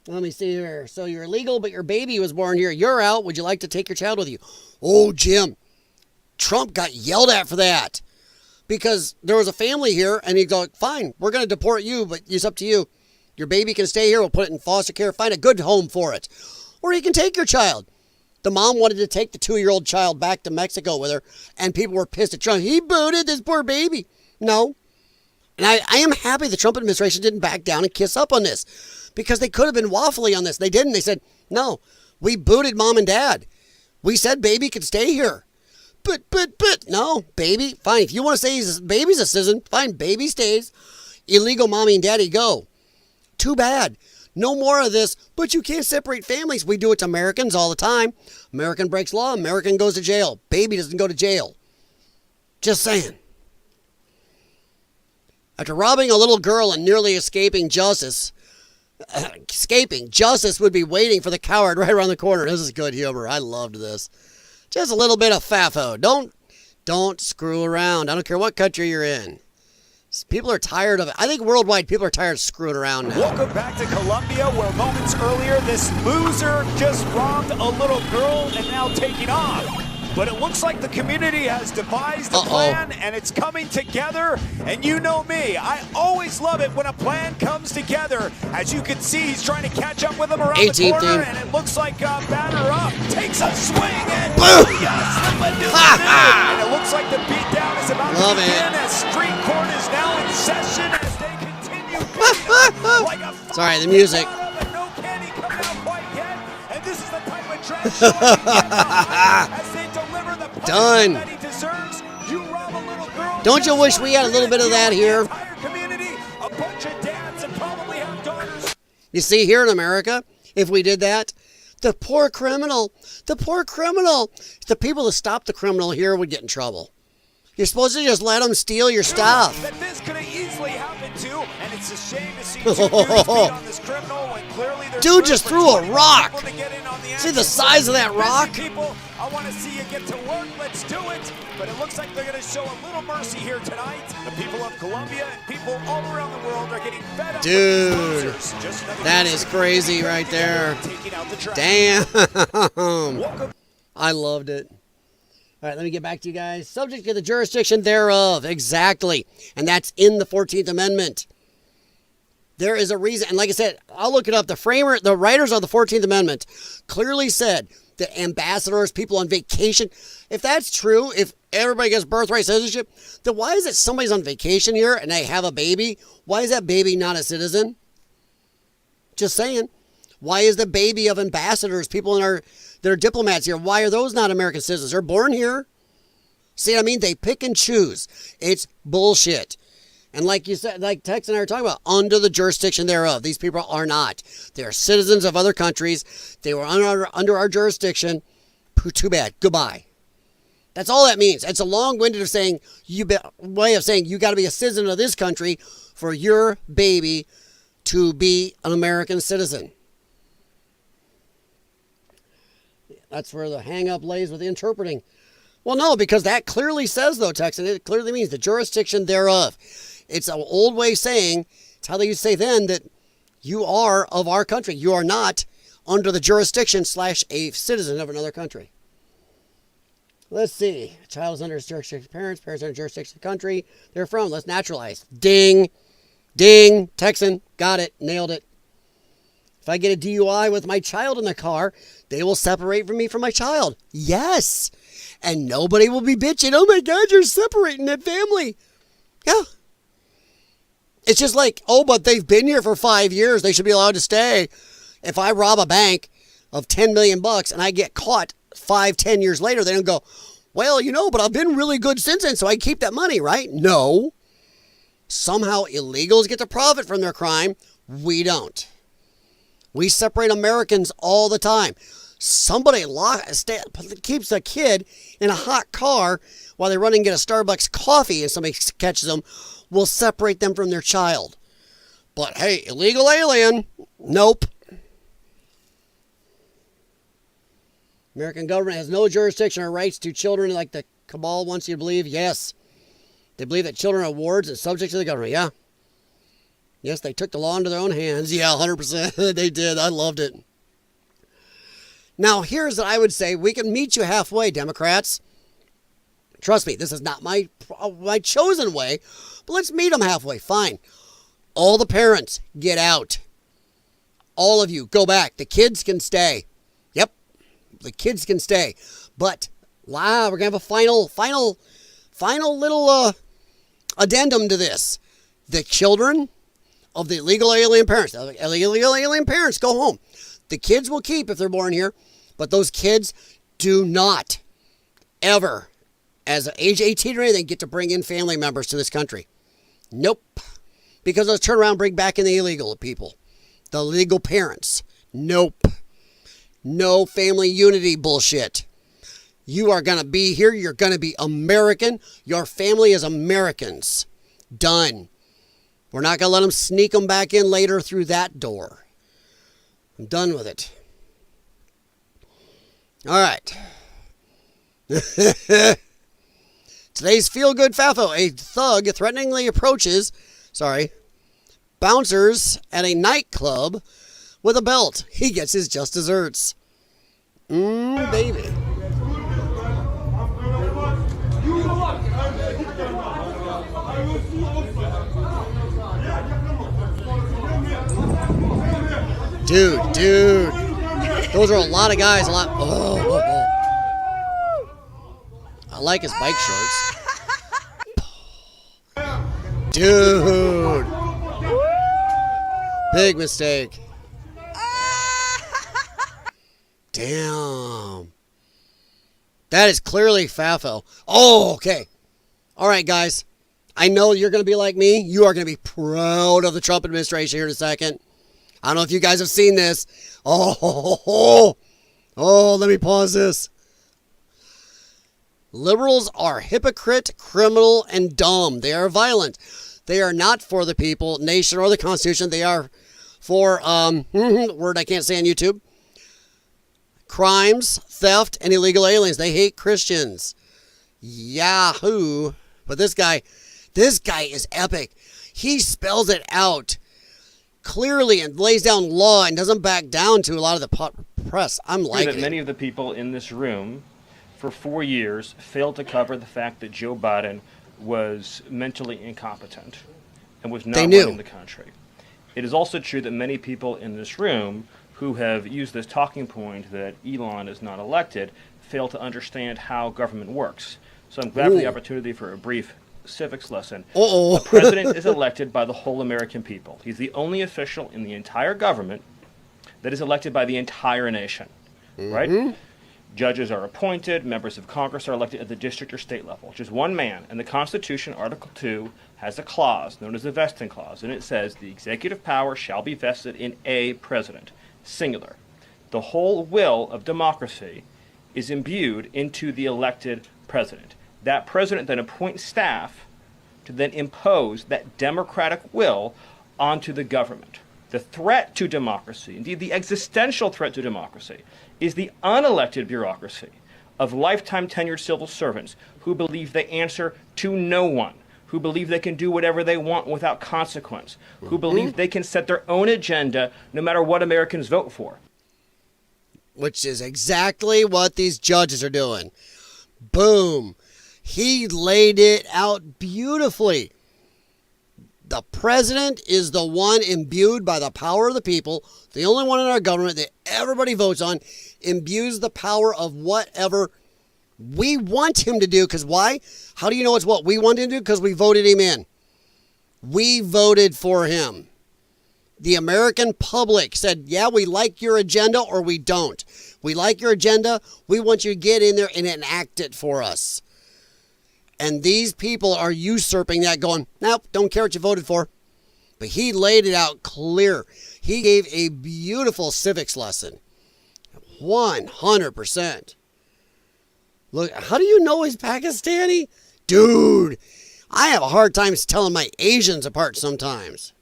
Speaker 1: Let me see here. So you're illegal, but your baby was born here. You're out. Would you like to take your child with you? Oh, Jim. Trump got yelled at for that. Because there was a family here, and he'd go, fine, we're going to deport you, but it's up to you. Your baby can stay here. We'll put it in foster care. Find a good home for it. Or you can take your child. The mom wanted to take the 2-year-old child back to Mexico with her, and people were pissed at Trump. He booted this poor baby. No. And I am happy the Trump administration didn't back down and kiss up on this, because they could have been waffly on this. They didn't. They said, no, we booted mom and dad. We said baby could stay here. But, no, baby, fine. If you want to say baby's a citizen, fine, baby stays. Illegal mommy and daddy go. Too bad. No more of this, but you can't separate families. We do it to Americans all the time. American breaks law, American goes to jail. Baby doesn't go to jail. Just saying. After robbing a little girl and nearly escaping justice would be waiting for the coward right around the corner. This is good humor. I loved this. Just a little bit of FAFO. Don't screw around. I don't care what country you're in. People are tired of it. I think worldwide people are tired of screwing around now.
Speaker 13: Welcome back to Colombia, where moments earlier this loser just robbed a little girl and now taking off. But it looks like the community has devised a plan, and it's coming together. And you know me, I always love it when a plan comes together. As you can see, he's trying to catch up with him around the corner, and it looks like Batter Up takes a swing, and and it looks like the beatdown is about to begin as Street Court is now in session as they continue beating like a
Speaker 1: sorry, the music.
Speaker 13: No candy coming out quite yet, and this is the type of trash show as they deliver the
Speaker 1: done.
Speaker 13: That he deserves. You rob a little girl.
Speaker 1: Don't you wish we had a little bit of that here?
Speaker 13: Community, a bunch of dads and probably have daughters.
Speaker 1: You see, here in America, if we did that, the poor criminal, the people that stop the criminal here would get in trouble. You're supposed to just let them steal your stuff.
Speaker 13: That this could have easily happened to, and it's a shame to see 2 years beat on this criminal when clearly there's
Speaker 1: dude just threw a rock.
Speaker 13: The
Speaker 1: see the size of that rock?
Speaker 13: People, I want to see you get to work. Let's do it. But it looks like they're going to show a little mercy here tonight. The people of Colombia and people all around the world are getting fed up.
Speaker 1: Dude, that is crazy right there. Damn. I loved it. All right, let me get back to you guys. Subject to the jurisdiction thereof. Exactly. And that's in the 14th Amendment. There is a reason. And like I said, I'll look it up. The writers of the 14th Amendment clearly said that ambassadors, people on vacation, if that's true, if everybody gets birthright citizenship, then why is it somebody's on vacation here and they have a baby? Why is that baby not a citizen? Just saying. Why is the baby of ambassadors, people that are diplomats here, why are those not American citizens? They're born here. See what I mean? They pick and choose. It's bullshit. And like you said, like Tex and I were talking about, under the jurisdiction thereof. These people are not. They're citizens of other countries. They were under our jurisdiction. Too bad. Goodbye. That's all that means. It's a long-winded way of saying you got to be a citizen of this country for your baby to be an American citizen. That's where the hang-up lays with interpreting. Well, no, because that clearly says, though, Texan, it clearly means the jurisdiction thereof. It's an old way saying, it's how they used to say then, that you are of our country. You are not under the jurisdiction / a citizen of another country. Let's see. A child is under jurisdiction of parents. Parents are under jurisdiction of the country they're from. Let's naturalize. Ding. Ding. Texan. Got it. Nailed it. If I get a DUI with my child in the car, they will separate from me from my child. Yes. And nobody will be bitching. Oh my God, you're separating that family. Yeah. It's just like, oh, but they've been here for 5 years. They should be allowed to stay. If I rob a bank of $10 million and I get caught 5-10 years later, they don't go, well, but I've been really good since then, so I keep that money, right? No. Somehow illegals get to profit from their crime. We don't. We separate Americans all the time. Somebody keeps a kid in a hot car while they run and get a Starbucks coffee and somebody catches them, will separate them from their child. But hey, illegal alien, nope. American government has no jurisdiction or rights to children like the cabal wants you to believe. Yes. They believe that children are wards and subjects to the government. Yeah. Yes, they took the law into their own hands. Yeah, 100%. They did. I loved it. Now, here's what I would say. We can meet you halfway, Democrats. Trust me, this is not my chosen way, but let's meet them halfway. Fine. All the parents, get out. All of you, go back. The kids can stay. Yep, the kids can stay. But, we're going to have a final little addendum to this. The children of the illegal alien parents. The illegal alien parents go home. The kids will keep if they're born here, but those kids do not ever, as age 18 or anything, get to bring in family members to this country. Nope. Because they'll turn around and bring back in the illegal people. The legal parents. Nope. No family unity bullshit. You are going to be here. You're going to be American. Your family is Americans. Done. We're not going to let them sneak them back in later through that door. I'm done with it. All right. Today's feel-good FAFO. A thug threateningly approaches, bouncers at a nightclub with a belt. He gets his just desserts. Baby. Dude. Those are a lot of guys. I like his bike shorts. Dude. Big mistake. Damn. That is clearly FAFO. Oh, okay. All right, guys. I know you're going to be like me. You are going to be proud of the Trump administration here in a second. I don't know if you guys have seen this. Oh, let me pause this. Liberals are hypocrite, criminal, and dumb. They are violent. They are not for the people, nation, or the Constitution. They are for, word I can't say on YouTube, crimes, theft, and illegal aliens. They hate Christians. Yahoo. But this guy is epic. He spells it out clearly and lays down law and doesn't back down to a lot of the press. I'm liking it.
Speaker 14: Many of the people in this room for 4 years failed to cover the fact that Joe Biden was mentally incompetent and was not running the country. It is also true that many people in this room who have used this talking point that Elon is not elected fail to understand how government works. So I'm glad for the opportunity for a brief civics lesson. The president is elected by the whole American people. He's the only official in the entire government that is elected by the entire nation, right? Judges are appointed, members of Congress are elected at the district or state level. Just one man. And the Constitution, Article 2, has a clause known as the vesting clause, and it says the executive power shall be vested in a president, singular. The whole will of democracy is imbued into the elected president. That president then appoints staff to then impose that democratic will onto the government. The threat to democracy, indeed the existential threat to democracy, is the unelected bureaucracy of lifetime tenured civil servants who believe they answer to no one, who believe they can do whatever they want without consequence, who believe they can set their own agenda no matter what Americans vote for.
Speaker 1: Which is exactly what these judges are doing. Boom. He laid it out beautifully. The president is the one imbued by the power of the people, the only one in our government that everybody votes on, imbues the power of whatever we want him to do. Because why? How do you know it's what we want him to do? Because we voted him in. We voted for him. The American public said, yeah, we like your agenda or we don't. We like your agenda. We want you to get in there and enact it for us. And these people are usurping that, going, nope, don't care what you voted for. But he laid it out clear. He gave a beautiful civics lesson. 100%. Look, how do you know he's Pakistani? Dude, I have a hard time telling my Asians apart sometimes.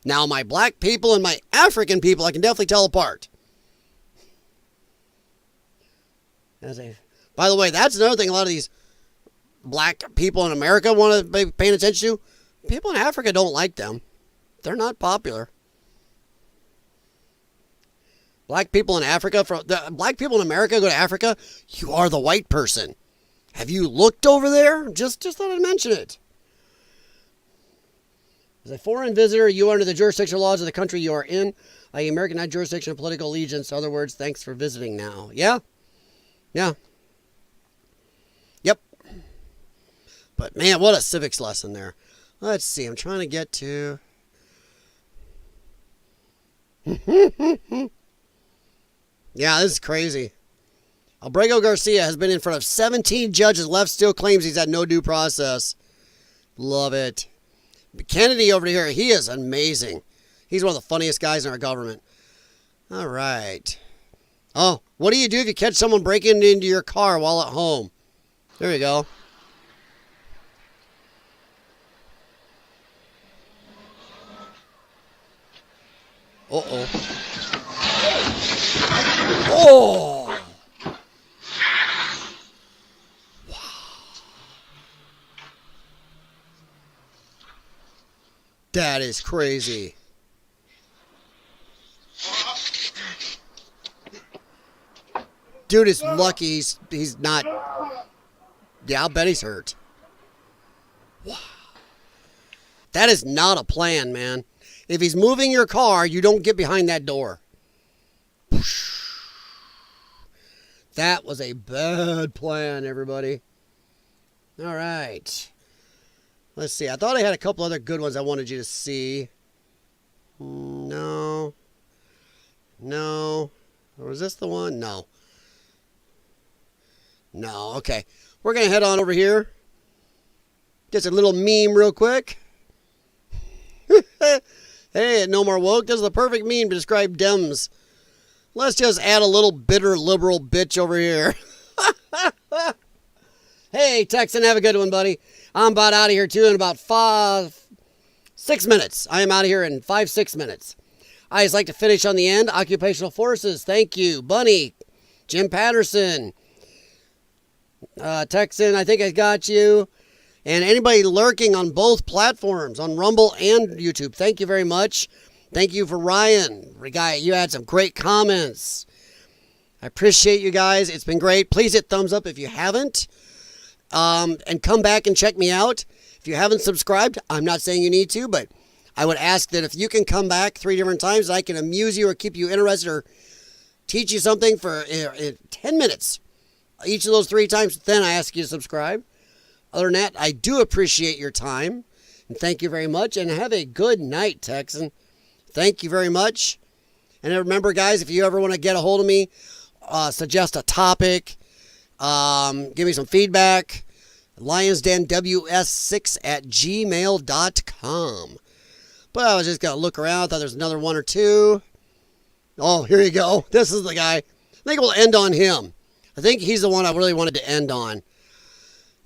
Speaker 1: Now, my black people and my African people, I can definitely tell apart. By the way, that's another thing a lot of these black people in America want to be paying attention to. People in Africa don't like them. They're not popular. Black people in Africa, black people in America go to Africa, you are the white person. Have you looked over there? Just thought I'd mention it. As a foreign visitor, you are under the jurisdictional laws of the country you are in, i.e. American not jurisdiction of political allegiance. In other words, thanks for visiting now. Yeah? Yeah. Yep. But man, what a civics lesson there. Let's see, I'm trying to get to... Yeah, this is crazy. Abrego Garcia has been in front of 17 judges. Left still claims he's had no due process. Love it. Kennedy over here, he is amazing. He's one of the funniest guys in our government. All right. Oh, what do you do if you catch someone breaking into your car while at home? There you go. Uh-oh. Oh! Wow. That is crazy. Dude is lucky he's not... Yeah, I'll bet he's hurt. Wow. That is not a plan, man. If he's moving your car, you don't get behind that door. That was a bad plan, everybody. All right. Let's see. I thought I had a couple other good ones I wanted you to see. No. No. Or was this the one? No. No. Okay. We're going to head on over here. Just a little meme real quick. Hey, No More Woke. This is the perfect meme to describe Dems. Let's just add a little bitter liberal bitch over here. Hey, Texan, have a good one, buddy. I'm about out of here, too, in about 6 minutes. I am out of here in 5-6 minutes. I just like to finish on the end. Occupational Forces, thank you. Bunny, Jim Patterson, Texan, I think I got you. And anybody lurking on both platforms, on Rumble and YouTube, thank you very much. Thank you for Ryan. Guy, you had some great comments. I appreciate you guys. It's been great. Please hit thumbs up if you haven't. And come back and check me out. If you haven't subscribed, I'm not saying you need to, but I would ask that if you can come back 3 different times, I can amuse you or keep you interested or teach you something for 10 minutes. Each of those 3 times, then I ask you to subscribe. Other than that, I do appreciate your time. And thank you very much. And have a good night, Texan. Thank you very much. And remember, guys, if you ever want to get a hold of me, suggest a topic, give me some feedback, LyonsDenWS6@gmail.com. But I was just going to look around. I thought there's another 1 or 2. Oh, here you go. This is the guy. I think we'll end on him. I think he's the one I really wanted to end on.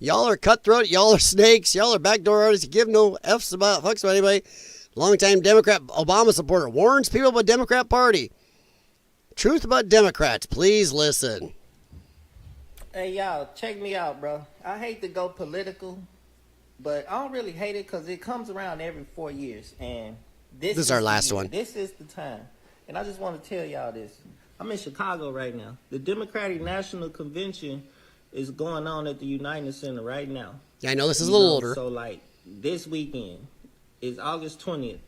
Speaker 1: Y'all are cutthroat. Y'all are snakes. Y'all are backdoor artists. You give no fucks about anybody. Longtime Democrat Obama supporter warns people about Democrat Party. Truth about Democrats. Please listen.
Speaker 15: Hey, y'all, check me out, bro. I hate to go political, but I don't really hate it because it comes around every 4 years. And this is
Speaker 1: our last one.
Speaker 15: This is the time. And I just want to tell y'all this. I'm in Chicago right now. The Democratic National Convention is going on at the United Center right now.
Speaker 1: Yeah, I know this is a little older.
Speaker 15: So, like, this weekend is August 20th.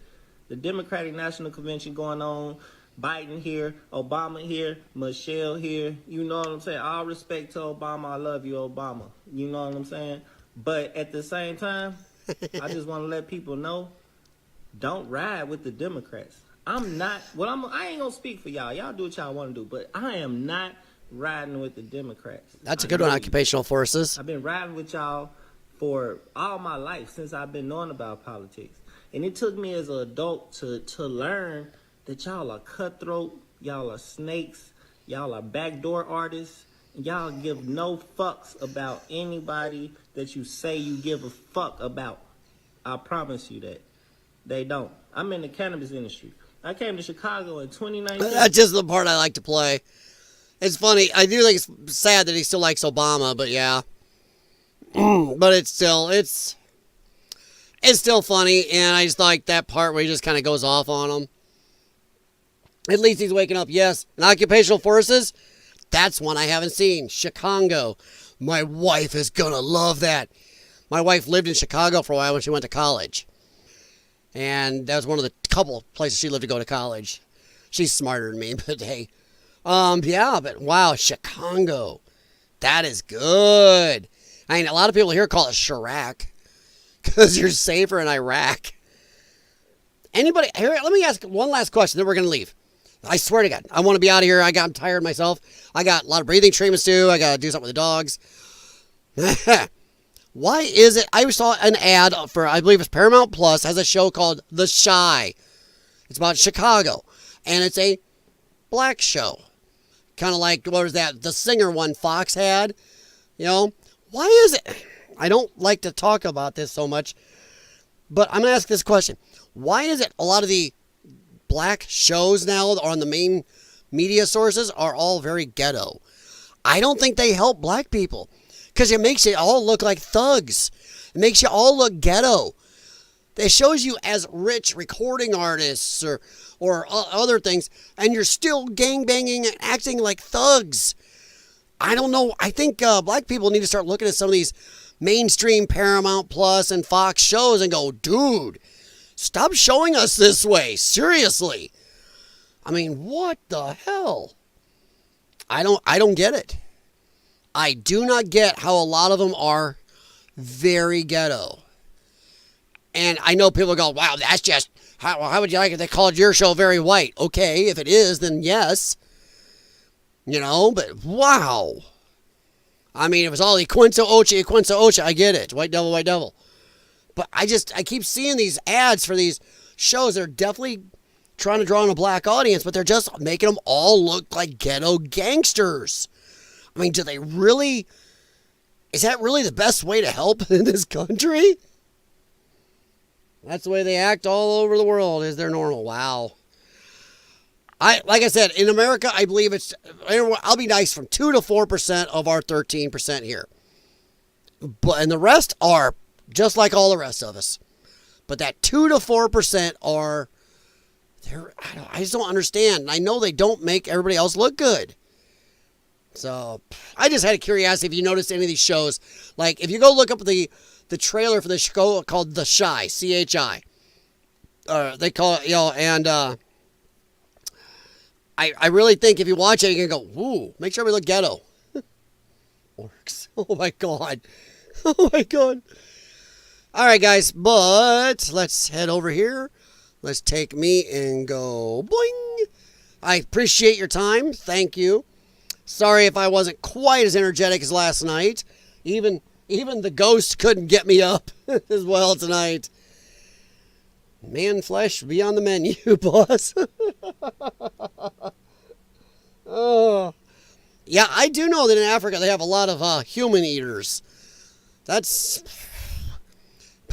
Speaker 15: The Democratic National Convention going on. Biden here, Obama here, Michelle here. You know what I'm saying? All respect to Obama. I love you, Obama. You know what I'm saying? But at the same time, I just want to let people know, don't ride with the Democrats. I'm not, I ain't going to speak for y'all. Y'all do what y'all want to do. But I am not riding with the Democrats.
Speaker 1: That's a good one, occupational forces.
Speaker 15: I've been riding with y'all for all my life since I've been knowing about politics. And it took me as an adult to learn that y'all are cutthroat, y'all are snakes, y'all are backdoor artists, and y'all give no fucks about anybody that you say you give a fuck about. I promise you that. They don't. I'm in the cannabis industry. I came to Chicago in 2019.
Speaker 1: That's just the part I like to play. It's funny. I do think it's sad that he still likes Obama, but yeah. But it's still funny, and I just like that part where he just kind of goes off on him. At least he's waking up. Yes. And occupational forces, that's one I haven't seen. Chicago. My wife is going to love that. My wife lived in Chicago for a while when she went to college. And that was one of the couple places she lived to go to college. She's smarter than me, but hey. Yeah, but wow, Chicago. That is good. I mean, a lot of people here call it Chirac because you're safer in Iraq. Anybody, here, let me ask one last question, then we're going to leave. I swear to God, I want to be out of here. I got tired myself. I got a lot of breathing treatments to do. I got to do something with the dogs. Why is it? I saw an ad for, I believe it's Paramount Plus, has a show called The Chi. It's about Chicago. And it's a black show. Kind of like, what was that? The Singer one Fox had. You know, why is it? I don't like to talk about this so much. But I'm going to ask this question. Why is it a lot of the black shows now on the main media sources are all very ghetto? I don't think they help black people because it makes it all look like thugs. It makes you all look ghetto. It shows you as rich recording artists or other things, and you're still gangbanging and acting like thugs. I don't know. I think black people need to start looking at some of these mainstream Paramount Plus and Fox shows and go, dude, stop showing us this way. Seriously. I mean, what the hell? I don't get it. I do not get how a lot of them are very ghetto. And I know people go, wow, that's just, how would you like it? They called your show very white. Okay, if it is, then yes. You know, but wow. I mean, it was all Equinzo Ocha, I get it. White devil, white devil. But I keep seeing these ads for these shows that are definitely trying to draw in a black audience, but they're just making them all look like ghetto gangsters. I mean, is that really the best way to help in this country? That's the way they act all over the world. Is their normal? Wow. Like I said, in America, I believe I'll be nice, from 2 to 4% of our 13% here. And the rest are just like all the rest of us. But that 2 to 4% are, I just don't understand. I know they don't make everybody else look good. So I just had a curiosity if you noticed any of these shows. Like if you go look up the trailer for the show called The Chi, CHI. They call it, and I really think if you watch it, you can go, ooh, make sure we look ghetto. Orcs. Oh my God. Oh my God. All right, guys, but let's head over here. Let's take me and go boing. I appreciate your time. Thank you. Sorry if I wasn't quite as energetic as last night. Even the ghost couldn't get me up as well tonight. Man flesh be on the menu, boss. Oh. Yeah, I do know that in Africa they have a lot of human eaters.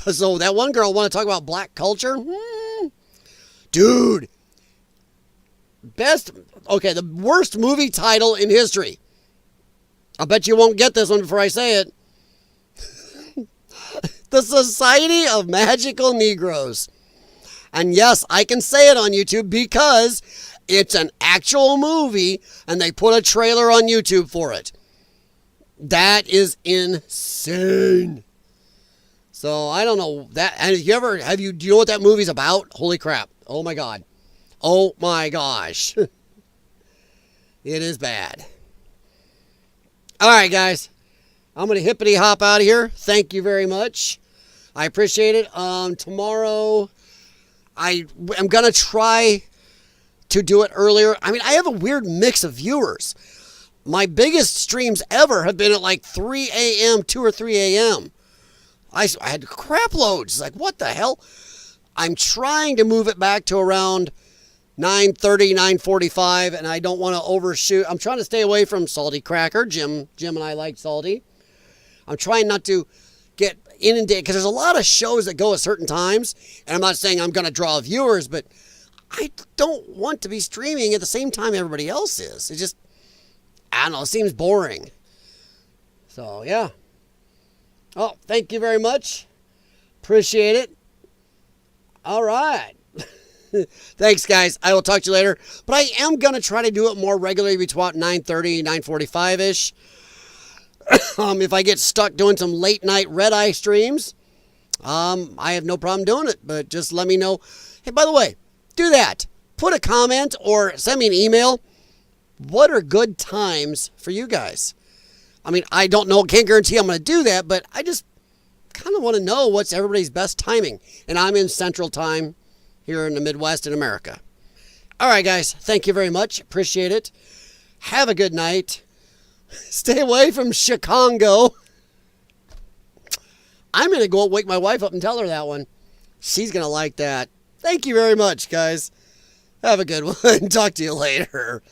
Speaker 1: So that one girl want to talk about black culture? Dude. The worst movie title in history. I bet you won't get this one before I say it. The Society of Magical Negroes. And yes, I can say it on YouTube because it's an actual movie and they put a trailer on YouTube for it. That is insane. So I don't know that. And do you know what that movie's about? Holy crap. Oh my God. Oh my gosh. It is bad. All right, guys. I'm going to hippity hop out of here. Thank you very much. I appreciate it. Tomorrow, I am going to try to do it earlier. I mean, I have a weird mix of viewers. My biggest streams ever have been at like 3 a.m., 2 or 3 a.m. I had crap loads. It's like, what the hell? I'm trying to move it back to around 9:30, 9:45, and I don't want to overshoot. I'm trying to stay away from Salty Cracker. Jim and I like Salty. I'm trying not to get inundated because there's a lot of shows that go at certain times, and I'm not saying I'm going to draw viewers, but I don't want to be streaming at the same time everybody else is. It just, I don't know, it seems boring. So, yeah. Oh, thank you very much. Appreciate it. All right. Thanks, guys. I will talk to you later. But I am going to try to do it more regularly between 9:30, 9:45-ish. If I get stuck doing some late night red eye streams, I have no problem doing it. But just let me know. Hey, by the way, do that. Put a comment or send me an email. What are good times for you guys? I mean, I don't know. Can't guarantee I'm going to do that, but I just kind of want to know what's everybody's best timing. And I'm in Central Time here in the Midwest in America. All right, guys. Thank you very much. Appreciate it. Have a good night. Stay away from Chicago. I'm going to go wake my wife up and tell her that one. She's going to like that. Thank you very much, guys. Have a good one. Talk to you later.